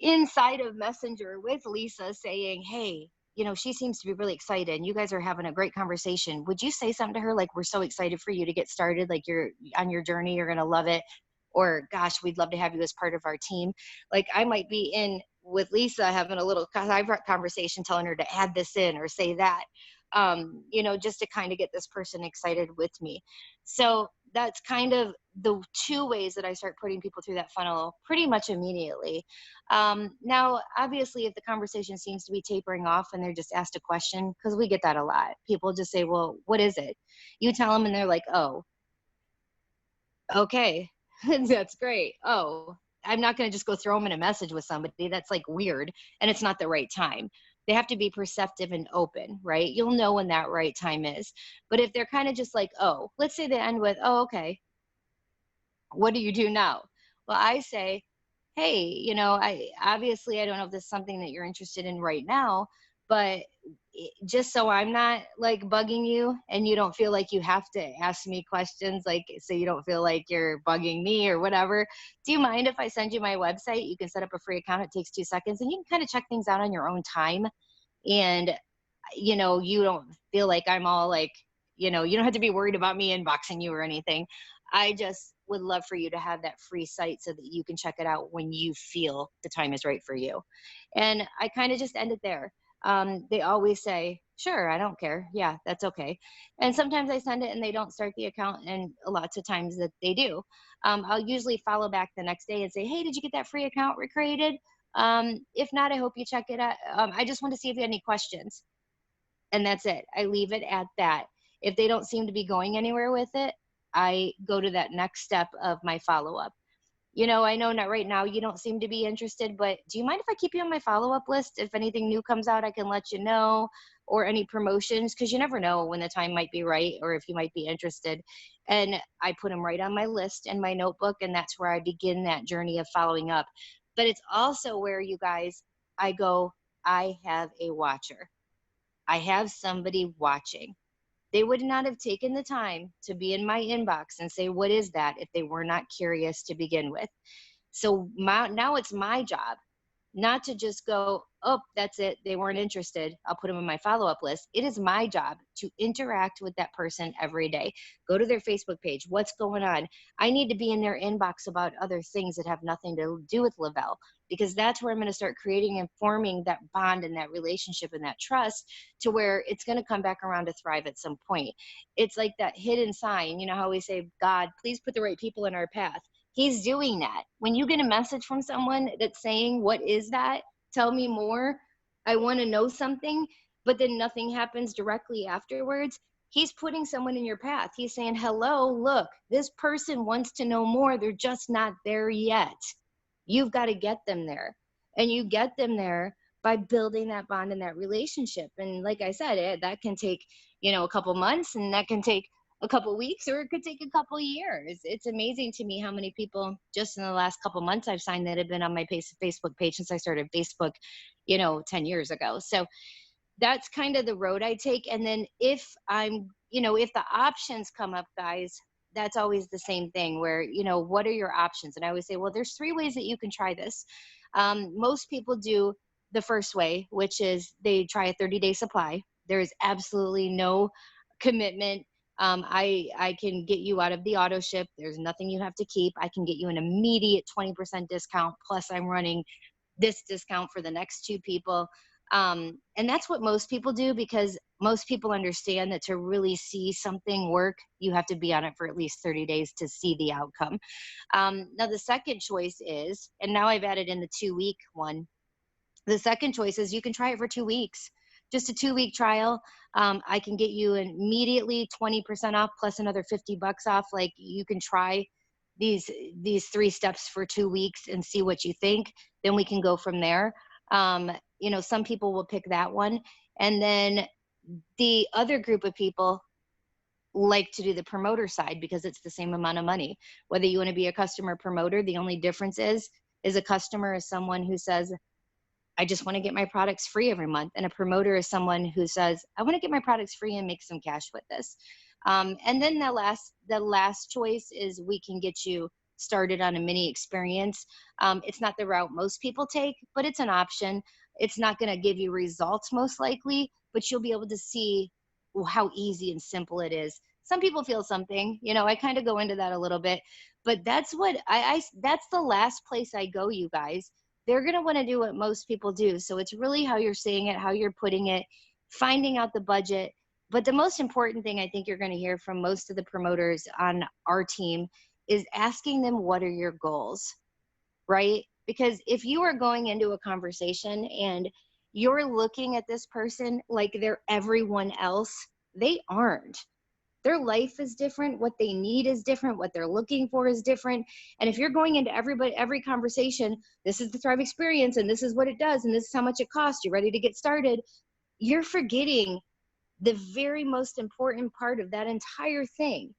inside of Messenger with Lisa saying, hey, she seems to be really excited and you guys are having a great conversation. Would you say something to her? Like, we're so excited for you to get started. Like, you're on your journey, you're going to love it. Or, gosh, we'd love to have you as part of our team. Like, I might be in with Lisa having a little conversation, telling her to add this in or say that, just to kind of get this person excited with me. So that's kind of the two ways that I start putting people through that funnel pretty much immediately. Now, obviously, if the conversation seems to be tapering off and they're just asked a question, because we get that a lot, people just say, well, what is it? You tell them and they're like, oh, okay, that's great. Oh, I'm not going to just go throw them in a message with somebody. That's like weird. And it's not the right time. They have to be perceptive and open, right? You'll know when that right time is. But if they're kind of just like, oh, let's say they end with, oh, okay, what do you do now? Well, I say, hey, I don't know if this is something that you're interested in right now, but just so I'm not like bugging you and you don't feel like you have to ask me questions, like, so you don't feel like you're bugging me or whatever, do you mind if I send you my website? You can set up a free account. It takes 2 seconds and you can kind of check things out on your own time. And, you don't feel like I'm all like, you don't have to be worried about me inboxing you or anything. I just would love for you to have that free site so that you can check it out when you feel the time is right for you. And I kind of just end it there. They always say, sure, I don't care. Yeah, that's okay. And sometimes I send it and they don't start the account, and lots of times that they do. I'll usually follow back the next day and say, hey, did you get that free account recreated? If not, I hope you check it out. I just want to see if you had any questions. And that's it. I leave it at that. If they don't seem to be going anywhere with it, I go to that next step of my follow-up. I know not right now you don't seem to be interested, but do you mind if I keep you on my follow-up list? If anything new comes out, I can let you know, or any promotions, because you never know when the time might be right or if you might be interested. And I put them right on my list in my notebook, and that's where I begin that journey of following up. But it's also where, you guys, I go, I have a watcher. I have somebody watching. They would not have taken the time to be in my inbox and say, what is that, if they were not curious to begin with. So now it's my job not to just go, oh, that's it, they weren't interested, I'll put them on my follow-up list. It is my job to interact with that person every day. Go to their Facebook page. What's going on? I need to be in their inbox about other things that have nothing to do with Lavelle, because that's where I'm going to start creating and forming that bond and that relationship and that trust, to where it's going to come back around to thrive at some point. It's like that hidden sign. You know how we say, God, please put the right people in our path. He's doing that. When you get a message from someone that's saying, what is that? Tell me more. I want to know something, but then nothing happens directly afterwards. He's putting someone in your path. He's saying, hello, look, this person wants to know more. They're just not there yet. You've got to get them there. And you get them there by building that bond and that relationship. And like I said, that can take, a couple months, and that can take a couple weeks, or it could take a couple years. It's amazing to me how many people just in the last couple months I've signed that have been on my Facebook page since I started Facebook, 10 years ago. So that's kind of the road I take. And then if if the options come up, guys, that's always the same thing where, what are your options? And I always say, well, there's 3 ways that you can try this. Most people do the first way, which is they try a 30-day supply. There is absolutely no commitment. I can get you out of the auto ship. There's nothing you have to keep. I can get you an immediate 20% discount. Plus I'm running this discount for the next 2 people. And that's what most people do, because most people understand that to really see something work, you have to be on it for at least 30 days to see the outcome. Now the second choice is, and now I've added in the 2-week one. The second choice is you can try it for 2 weeks, just a 2-week trial. I can get you immediately 20% off plus another $50 off. Like, you can try these 3 steps for 2 weeks and see what you think. Then we can go from there. Some people will pick that one. And then the other group of people like to do the promoter side because it's the same amount of money. Whether you want to be a customer promoter, the only difference is a customer is someone who says, I just want to get my products free every month. And a promoter is someone who says, I want to get my products free and make some cash with this. And then the last choice is we can get you started on a mini experience. It's not the route most people take, but it's an option. It's not going to give you results most likely, but you'll be able to see how easy and simple it is. Some people feel something, I kind of go into that a little bit, but that's what that's the last place I go, you guys. They're going to want to do what most people do. So it's really how you're saying it, how you're putting it, finding out the budget. But the most important thing I think you're going to hear from most of the promoters on our team is asking them, what are your goals, right? Because if you are going into a conversation and you're looking at this person like they're everyone else, they aren't. Their life is different. What they need is different. What they're looking for is different. And if you're going into every conversation, this is the Thrive experience and this is what it does and this is how much it costs, you ready to get started, you're forgetting the very most important part of that entire thing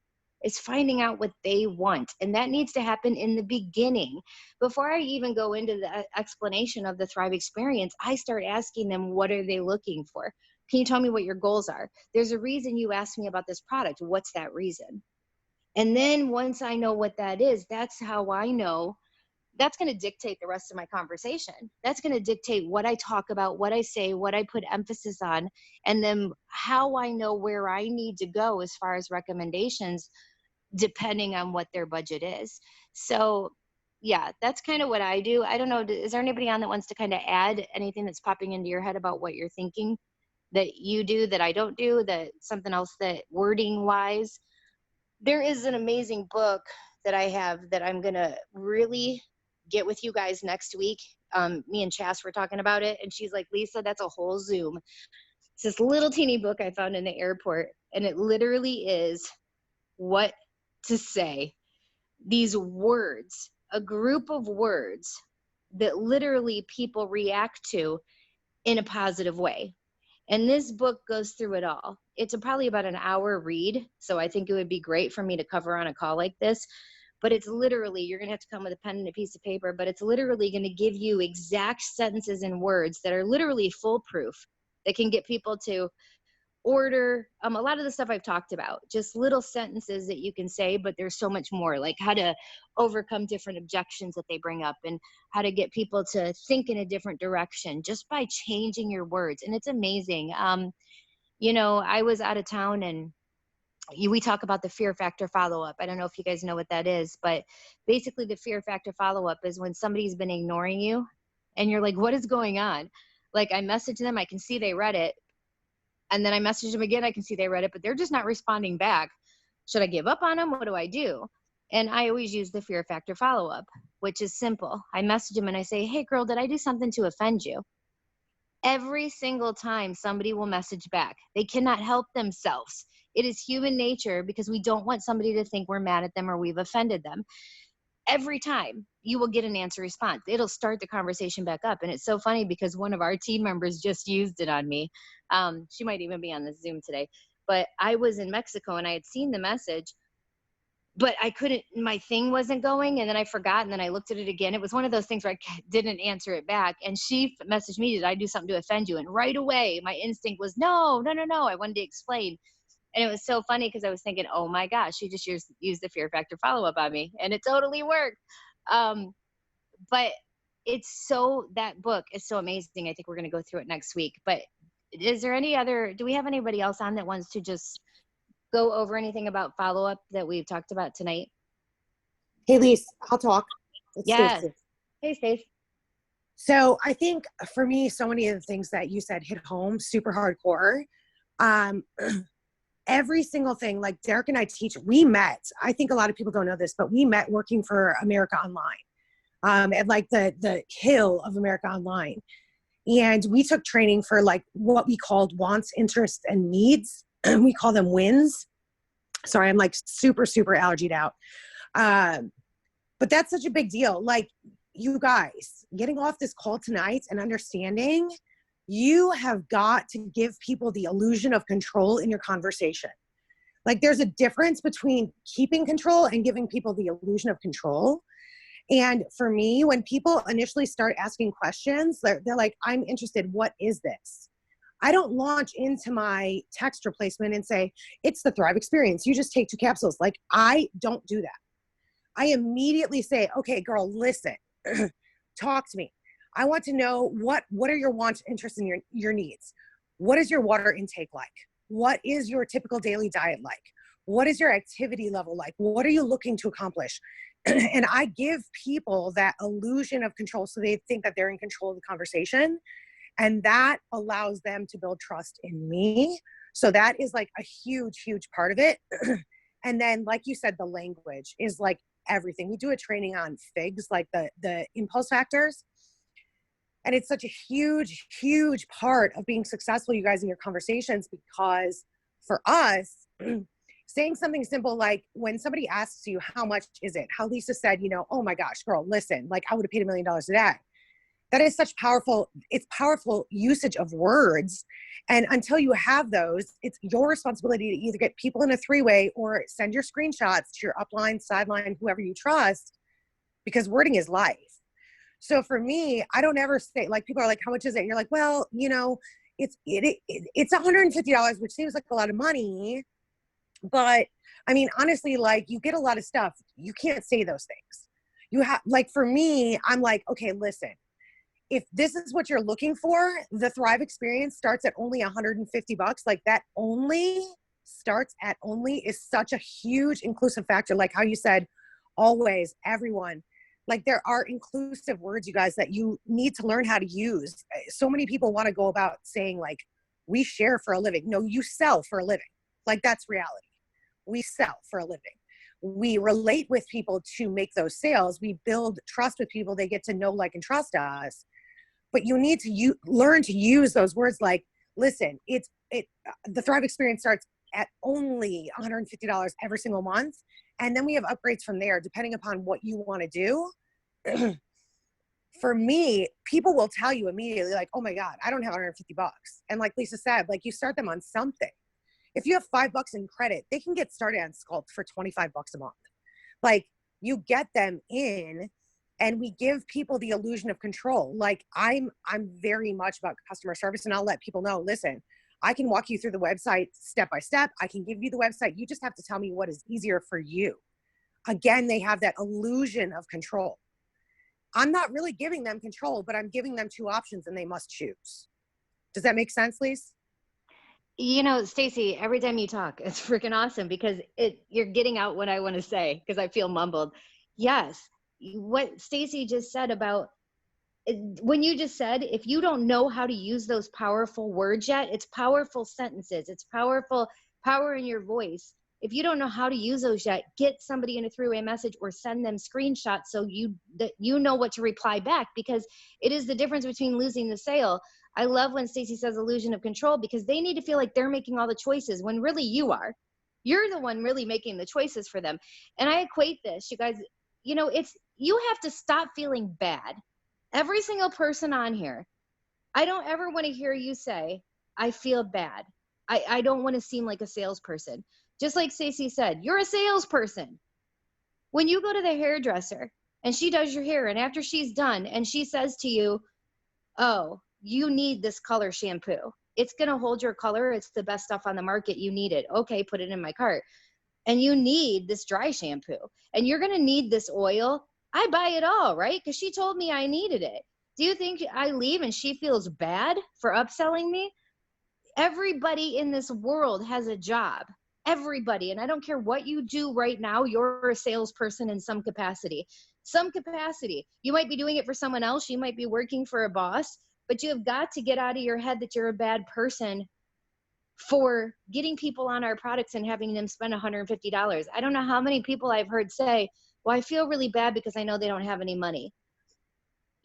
is finding out what they want. And that needs to happen in the beginning. Before I even go into the explanation of the Thrive experience, I start asking them, what are they looking for? Can you tell me what your goals are? There's a reason you asked me about this product. What's that reason? And then once I know what that is, that's how I know that's going to dictate the rest of my conversation. That's going to dictate what I talk about, what I say, what I put emphasis on, and then how I know where I need to go as far as recommendations, depending on what their budget is. So yeah, that's kind of what I do. I don't know, is there anybody on that wants to kind of add anything that's popping into your head about what you're thinking that you do that I don't do, that something else that wording wise? There is an amazing book that I have that I'm going to really get with you guys next week. Me and Chas were talking about it, and she's like, Lisa, that's a whole Zoom. It's this little teeny book I found in the airport, and it literally is what to say. These words, a group of words that literally people react to in a positive way. And this book goes through it all. It's probably about an hour read, so I think it would be great for me to cover on a call like this. But it's literally, you're going to have to come with a pen and a piece of paper, but it's literally going to give you exact sentences and words that are literally foolproof, that can get people to order a lot of the stuff I've talked about, just little sentences that you can say, but there's so much more, like how to overcome different objections that they bring up and how to get people to think in a different direction just by changing your words. And it's amazing. I was out of town and we talk about the fear factor follow-up. I don't know if you guys know what that is, but basically the fear factor follow-up is when somebody's been ignoring you and you're like, what is going on? Like, I message them, I can see they read it. And then I message them again, I can see they read it, but they're just not responding back. Should I give up on them? What do I do? And I always use the fear factor follow-up, which is simple. I message them and I say, hey girl, did I do something to offend you? Every single time somebody will message back. They cannot help themselves. It is human nature because we don't want somebody to think we're mad at them or we've offended them. Every time you will get an answer response. It'll start the conversation back up. And it's so funny because one of our team members just used it on me. She might even be on the Zoom today. but I was in Mexico and I had seen the message, but I couldn't, my thing wasn't going. And then I forgot. And then I looked at it again. It was one of those things where I didn't answer it back. And she messaged me, did I do something to offend you? And right away, my instinct was, no. I wanted to explain. And it was so funny because I was thinking, oh my gosh, she just used the fear factor follow-up on me. And it totally worked. But it's that book is so amazing. I think we're going to go through it next week. But is there do we have anybody else on that wants to just go over anything about follow-up that we've talked about tonight? Hey, Lise, I'll talk. Yes. Hey, Stace. So I think for me, so many of the things that you said hit home super hardcore. Every single thing, like Derek and I teach, we met, I think a lot of people don't know this, but we met working for America Online, at like the hill of America Online. And we took training for like what we called wants, interests, and needs. We call them wins. Sorry, I'm like super, super allergied out. But that's such a big deal. Like, you guys, getting off this call tonight and understanding you have got to give people the illusion of control in your conversation. Like, there's a difference between keeping control and giving people the illusion of control. And for me, when people initially start asking questions, they're like, I'm interested. What is this? I don't launch into my text replacement and say, it's the Thrive Experience. You just take 2 capsules. Like, I don't do that. I immediately say, okay, girl, listen, talk to me. I want to know what are your wants, interests, and your needs? What is your water intake like? What is your typical daily diet like? What is your activity level like? What are you looking to accomplish? And I give people that illusion of control so they think that they're in control of the conversation. And that allows them to build trust in me. So that is like a huge, huge part of it. And then, like you said, the language is like everything. We do a training on FIGs, like the impulse factors. And it's such a huge, huge part of being successful, you guys, in your conversations, because for us, saying something simple like when somebody asks you, how much is it? How Lisa said, oh my gosh, girl, listen, like I would have paid $1 million today. That is such it's powerful usage of words. And until you have those, it's your responsibility to either get people in a 3-way or send your screenshots to your upline, sideline, whoever you trust, because wording is life. So for me, I don't ever say, like, people are like, how much is it? And you're like, well, it's $150, which seems like a lot of money. But I mean, honestly, like, you get a lot of stuff. You can't say those things. You have, like, for me, I'm like, okay, listen, if this is what you're looking for, the Thrive Experience starts at only $150. Like, that only starts at only is such a huge inclusive factor. Like how you said, always, everyone. Like, there are inclusive words, you guys, that you need to learn how to use. So many people want to go about saying, like, we share for a living. No, you sell for a living. Like, that's reality. We sell for a living. We relate with people to make those sales. We build trust with people. They get to know, like, and trust us. But you need to learn to use those words like, listen, the Thrive Experience starts at only $150 every single month. And then we have upgrades from there, depending upon what you want to do. For me, people will tell you immediately, like, oh my God, I don't have $150. And like Lisa said, like, you start them on something. If you have $5 in credit, they can get started on Sculpt for $25 a month. Like, you get them in, and we give people the illusion of control. Like, I'm very much about customer service, and I'll let people know, listen, I can walk you through the website step by step. I can give you the website. You just have to tell me what is easier for you. Again, they have that illusion of control. I'm not really giving them control, but I'm giving them 2 options and they must choose. Does that make sense, Lise? Stacy, every time you talk, it's freaking awesome because you're getting out what I want to say because I feel mumbled. Yes. What Stacy just said about when you just said, if you don't know how to use those powerful words yet, it's powerful sentences. It's power in your voice. If you don't know how to use those yet, get somebody in a 3-way message or send them screenshots so that you know what to reply back, because it is the difference between losing the sale. I love when Stacy says illusion of control, because they need to feel like they're making all the choices when really you are. You're the one really making the choices for them. And I equate this, you guys, you have to stop feeling bad. Every single person on here, I don't ever want to hear you say, I feel bad. I don't want to seem like a salesperson. Just like Stacey said, you're a salesperson. When you go to the hairdresser and she does your hair, and after she's done and she says to you, oh, you need this color shampoo. It's going to hold your color. It's the best stuff on the market. You need it. Okay, put it in my cart. And you need this dry shampoo. And you're going to need this oil. I buy it all, right? Because she told me I needed it. Do you think I leave and she feels bad for upselling me? Everybody in this world has a job. Everybody. And I don't care what you do right now, you're a salesperson in some capacity. Some capacity. You might be doing it for someone else. You might be working for a boss, but you have got to get out of your head that you're a bad person for getting people on our products and having them spend $150. I don't know how many people I've heard say, well, I feel really bad because I know they don't have any money.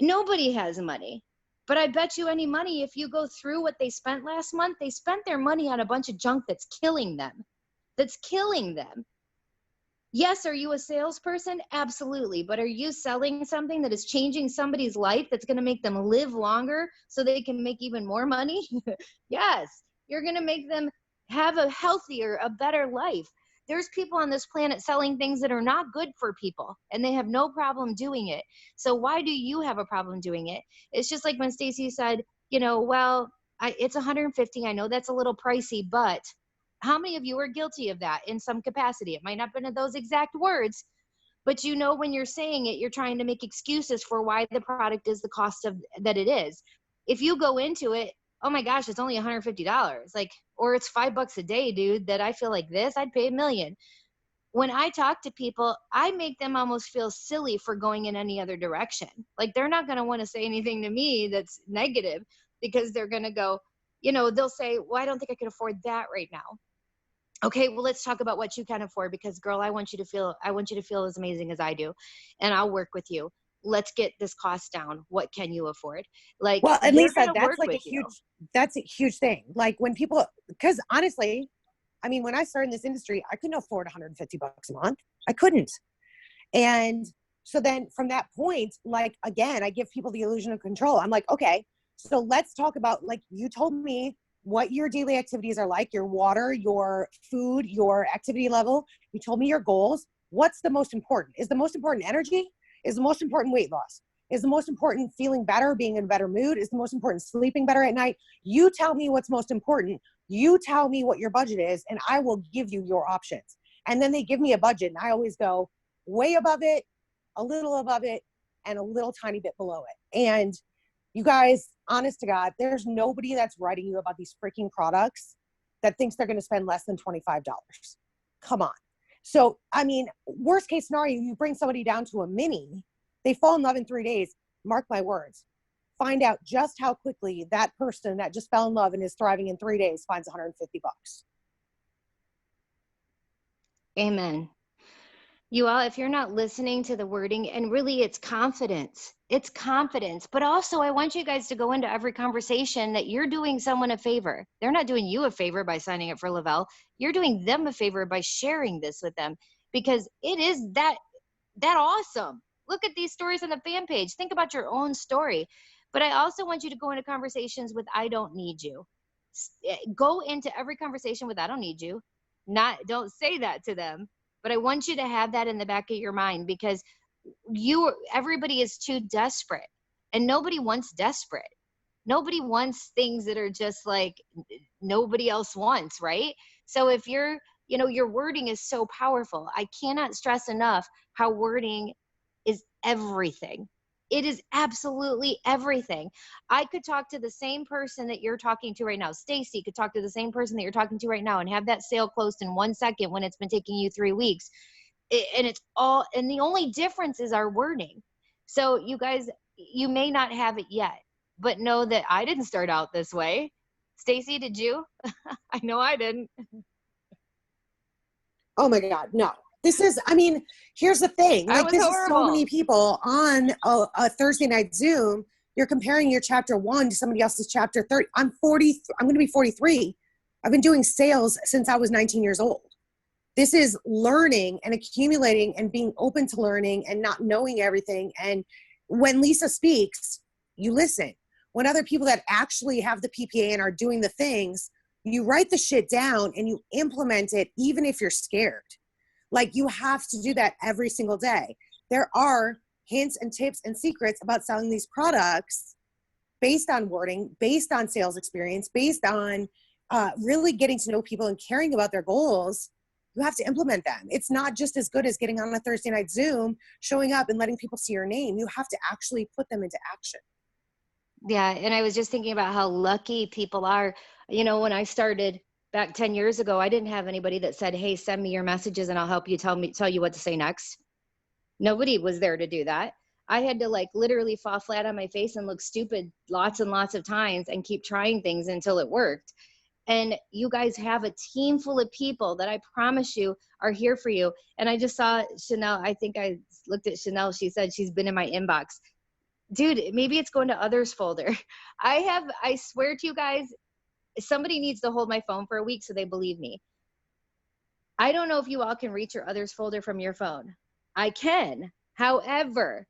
Nobody has money. But I bet you any money, if you go through what they spent last month, they spent their money on a bunch of junk that's killing them. That's killing them. Yes, are you a salesperson? Absolutely. But are you selling something that is changing somebody's life, that's going to make them live longer so they can make even more money? Yes. You're going to make them have a healthier, a better life. There's people on this planet selling things that are not good for people, and they have no problem doing it. So why do you have a problem doing it? It's just like when Stacey said, you know, well, it's 150. I know that's a little pricey, but how many of you are guilty of that in some capacity? It might not have been in those exact words, but you know, when you're saying it, you're trying to make excuses for why the product is the cost of that it is. If you go into it, oh my gosh, it's only $150. Like, or it's $5 a day, dude, that I feel like this, I'd pay $1 million. When I talk to people, I make them almost feel silly for going in any other direction. Like, they're not going to want to say anything to me that's negative, because they're going to go, you know, they'll say, well, I don't think I can afford that right now. Okay, well, let's talk about what you can afford, because girl, I want you to feel as amazing as I do, and I'll work with you. Let's get this cost down. What can you afford? Like, well, and Lisa, that's like that's a huge thing. Like, when people, because honestly, I mean, when I started in this industry, I couldn't afford $150 a month. I couldn't. And so then from that point, like, again, I give people the illusion of control. I'm like, okay, so let's talk about, like, you told me what your daily activities are like, your water, your food, your activity level. You told me your goals. What's the most important? Is the most important energy? Is the most important weight loss? Is the most important feeling better, being in a better mood? Is the most important sleeping better at night? You tell me what's most important. You tell me what your budget is, and I will give you your options. And then they give me a budget, and I always go way above it, a little above it, and a little tiny bit below it. And you guys, honest to God, there's nobody that's writing you about these freaking products that thinks they're going to spend less than $25. Come on. So, I mean, worst case scenario, you bring somebody down to a mini, they fall in love in 3 days. Mark my words. Find out just how quickly that person that just fell in love and is thriving in 3 days finds $150. Amen. You all, if you're not listening to the wording, and really it's confidence. It's confidence. But also, I want you guys to go into every conversation that you're doing someone a favor. They're not doing you a favor by signing up for Lavelle. You're doing them a favor by sharing this with them, because it is that awesome. Look at these stories on the fan page. Think about your own story. But I also want you to go into conversations with, I don't need you. Go into every conversation with, I don't need you. Don't say that to them. But I want you to have that in the back of your mind, because everybody is too desperate, and nobody wants desperate. Nobody wants things that are just like nobody else wants, right? So if your wording is so powerful, I cannot stress enough how wording is everything. It is absolutely everything. I could talk to the same person that you're talking to right now. Stacey could talk to the same person that you're talking to right now and have that sale closed in 1 second when it's been taking you 3 weeks. And the only difference is our wording. So you guys, you may not have it yet, but know that I didn't start out this way. Stacey, did you? I know I didn't. Oh my God, no. This is, I mean, here's the thing. Like, this is so many people on a Thursday night Zoom. You're comparing your chapter 1 to somebody else's chapter 30. I'm going to be 43. I've been doing sales since I was 19 years old. This is learning and accumulating and being open to learning and not knowing everything. And when Lisa speaks, you listen. When other people that actually have the PPA and are doing the things You write the shit down and you implement it, even if you're scared. Like, you have to do that every single day. There are hints and tips and secrets about selling these products based on wording, based on sales experience, based on really getting to know people and caring about their goals. You have to implement them. It's not just as good as getting on a Thursday night Zoom, showing up and letting people see your name. You have to actually put them into action. Yeah, and I was just thinking about how lucky people are. You know, when I started back 10 years ago, I didn't have anybody that said, "Hey, send me your messages and I'll help you tell you what to say next." Nobody was there to do that. I had to like literally fall flat on my face and look stupid lots and lots of times and keep trying things until it worked. And you guys have a team full of people that I promise you are here for you. And I just saw Chanel. I think I looked at Chanel. She said she's been in my inbox. Dude, maybe it's going to others folder. I swear to you guys, somebody needs to hold my phone for a week so they believe me. I don't know if you all can reach your others folder from your phone. I can. However,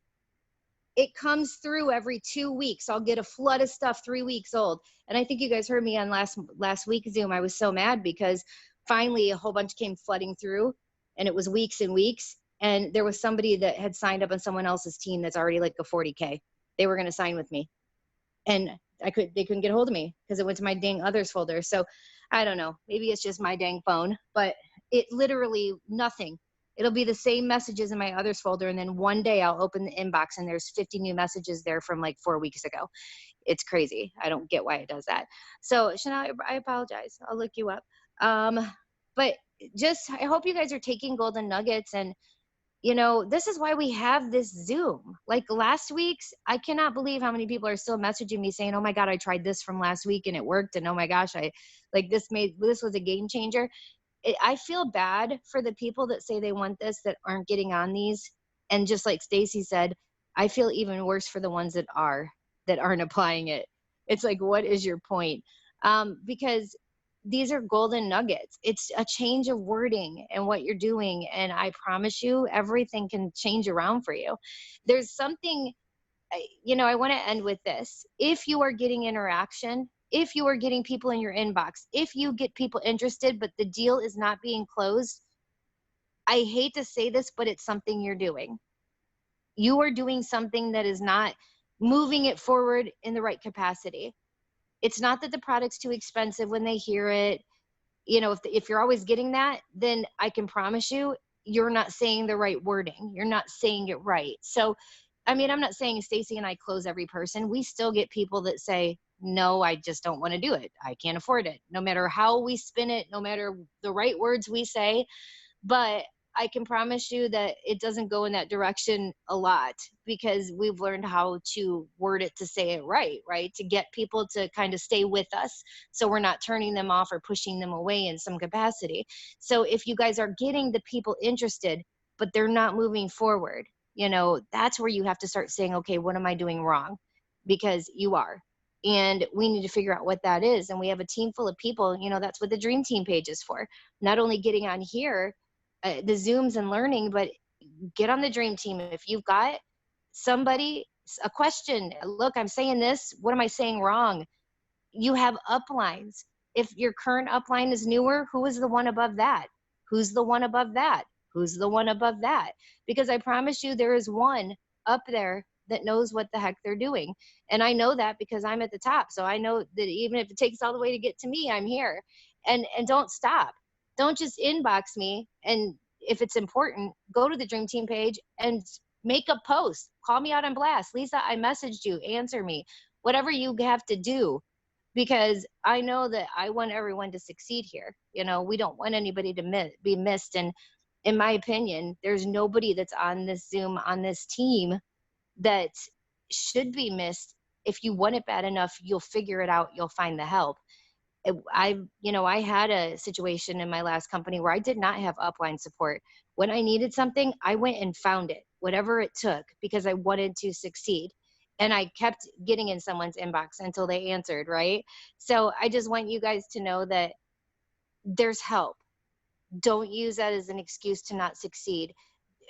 it comes through every 2 weeks. I'll get a flood of stuff 3 weeks old. And I think you guys heard me on last week's Zoom. I was so mad because finally a whole bunch came flooding through, and it was weeks and weeks. And there was somebody that had signed up on someone else's team that's already like a 40K. They were going to sign with me. And they couldn't get a hold of me because it went to my dang others folder. So I don't know. Maybe it's just my dang phone, but it literally nothing. It'll be the same messages in my others folder. And then one day I'll open the inbox and there's 50 new messages there from like 4 weeks ago. It's crazy. I don't get why it does that. So Chanel, I apologize. I'll look you up. But just, I hope you guys are taking golden nuggets. And, you know, this is why we have this Zoom. Like last week's, I cannot believe how many people are still messaging me saying, "Oh my God, I tried this from last week and it worked. And oh my gosh, this was a game changer." I feel bad for the people that say they want this that aren't getting on these. And just like Stacy said, I feel even worse for the ones that aren't applying it. It's like, what is your point? Because these are golden nuggets. It's a change of wording and what you're doing. And I promise you, everything can change around for you. There's something, you know, I want to end with this. If you are getting interaction, if you are getting people in your inbox, if you get people interested, but the deal is not being closed, I hate to say this, but it's something you're doing. You are doing something that is not moving it forward in the right capacity. It's not that the product's too expensive when they hear it. You know, if you're always getting that, then I can promise you, you're not saying the right wording. You're not saying it right. So, I mean, I'm not saying Stacy and I close every person. We still get people that say, "No, I just don't want to do it. I can't afford it." No matter how we spin it, no matter the right words we say. But I can promise you that it doesn't go in that direction a lot because we've learned how to word it to say it right? To get people to kind of stay with us so we're not turning them off or pushing them away in some capacity. So if you guys are getting the people interested, but they're not moving forward, you know, that's where you have to start saying, okay, what am I doing wrong? Because you are. And we need to figure out what that is. And we have a team full of people, you know, that's what the Dream Team page is for. Not only getting on here, the Zooms and learning, but get on the Dream Team. If you've got somebody, a question, look, I'm saying this, what am I saying wrong? You have uplines. If your current upline is newer, who is the one above that? Who's the one above that? Who's the one above that? Because I promise you there is one up there that knows what the heck they're doing. And I know that because I'm at the top. So I know that even if it takes all the way to get to me, I'm here. And don't stop. Don't just inbox me. And if it's important, go to the Dream Team page and make a post. Call me out on blast. Lisa, I messaged you. Answer me. Whatever you have to do. Because I know that I want everyone to succeed here. You know, we don't want anybody to be missed. And in my opinion, there's nobody that's on this Zoom, on this team that should be missed. If you want it bad enough, you'll figure it out. You'll find the help. I had a situation in my last company where I did not have upline support. When I needed something, I went and found it, whatever it took, because I wanted to succeed. And I kept getting in someone's inbox until they answered, right? So I just want you guys to know that there's help. Don't use that as an excuse to not succeed.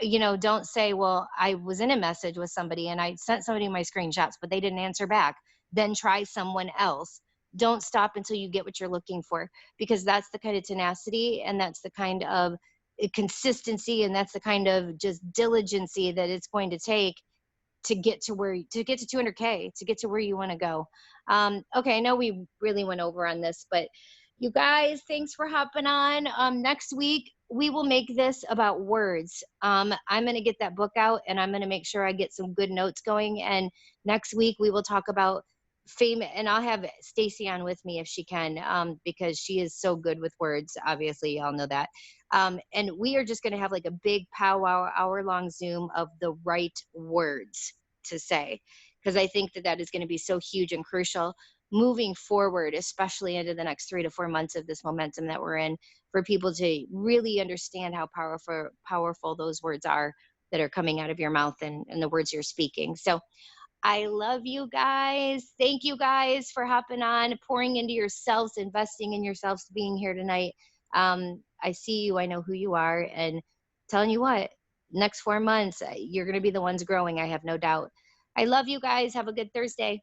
You know, don't say, well, I was in a message with somebody and I sent somebody my screenshots, but they didn't answer back. Then try someone else. don't stop until you get what you're looking for, because that's the kind of tenacity and that's the kind of consistency and that's the kind of just diligency that it's going to take to get to 200K, to get to where you want to go. Okay, I know we really went over on this, but you guys, thanks for hopping on. Next week, we will make this about words. I'm going to get that book out and I'm going to make sure I get some good notes going. And next week, we will talk about fame, and I'll have Stacy on with me if she can, because she is so good with words. Obviously, y'all know that. And we are just going to have like a big powwow hour-long Zoom of the right words to say, because I think that that is going to be so huge and crucial moving forward, especially into the next 3 to 4 months of this momentum that we're in, for people to really understand how powerful those words are that are coming out of your mouth and the words you're speaking. So I love you guys. Thank you guys for hopping on, pouring into yourselves, investing in yourselves, being here tonight. I see you, I know who you are, and telling you what, next 4 months, you're going to be the ones growing. I have no doubt. I love you guys. Have a good Thursday.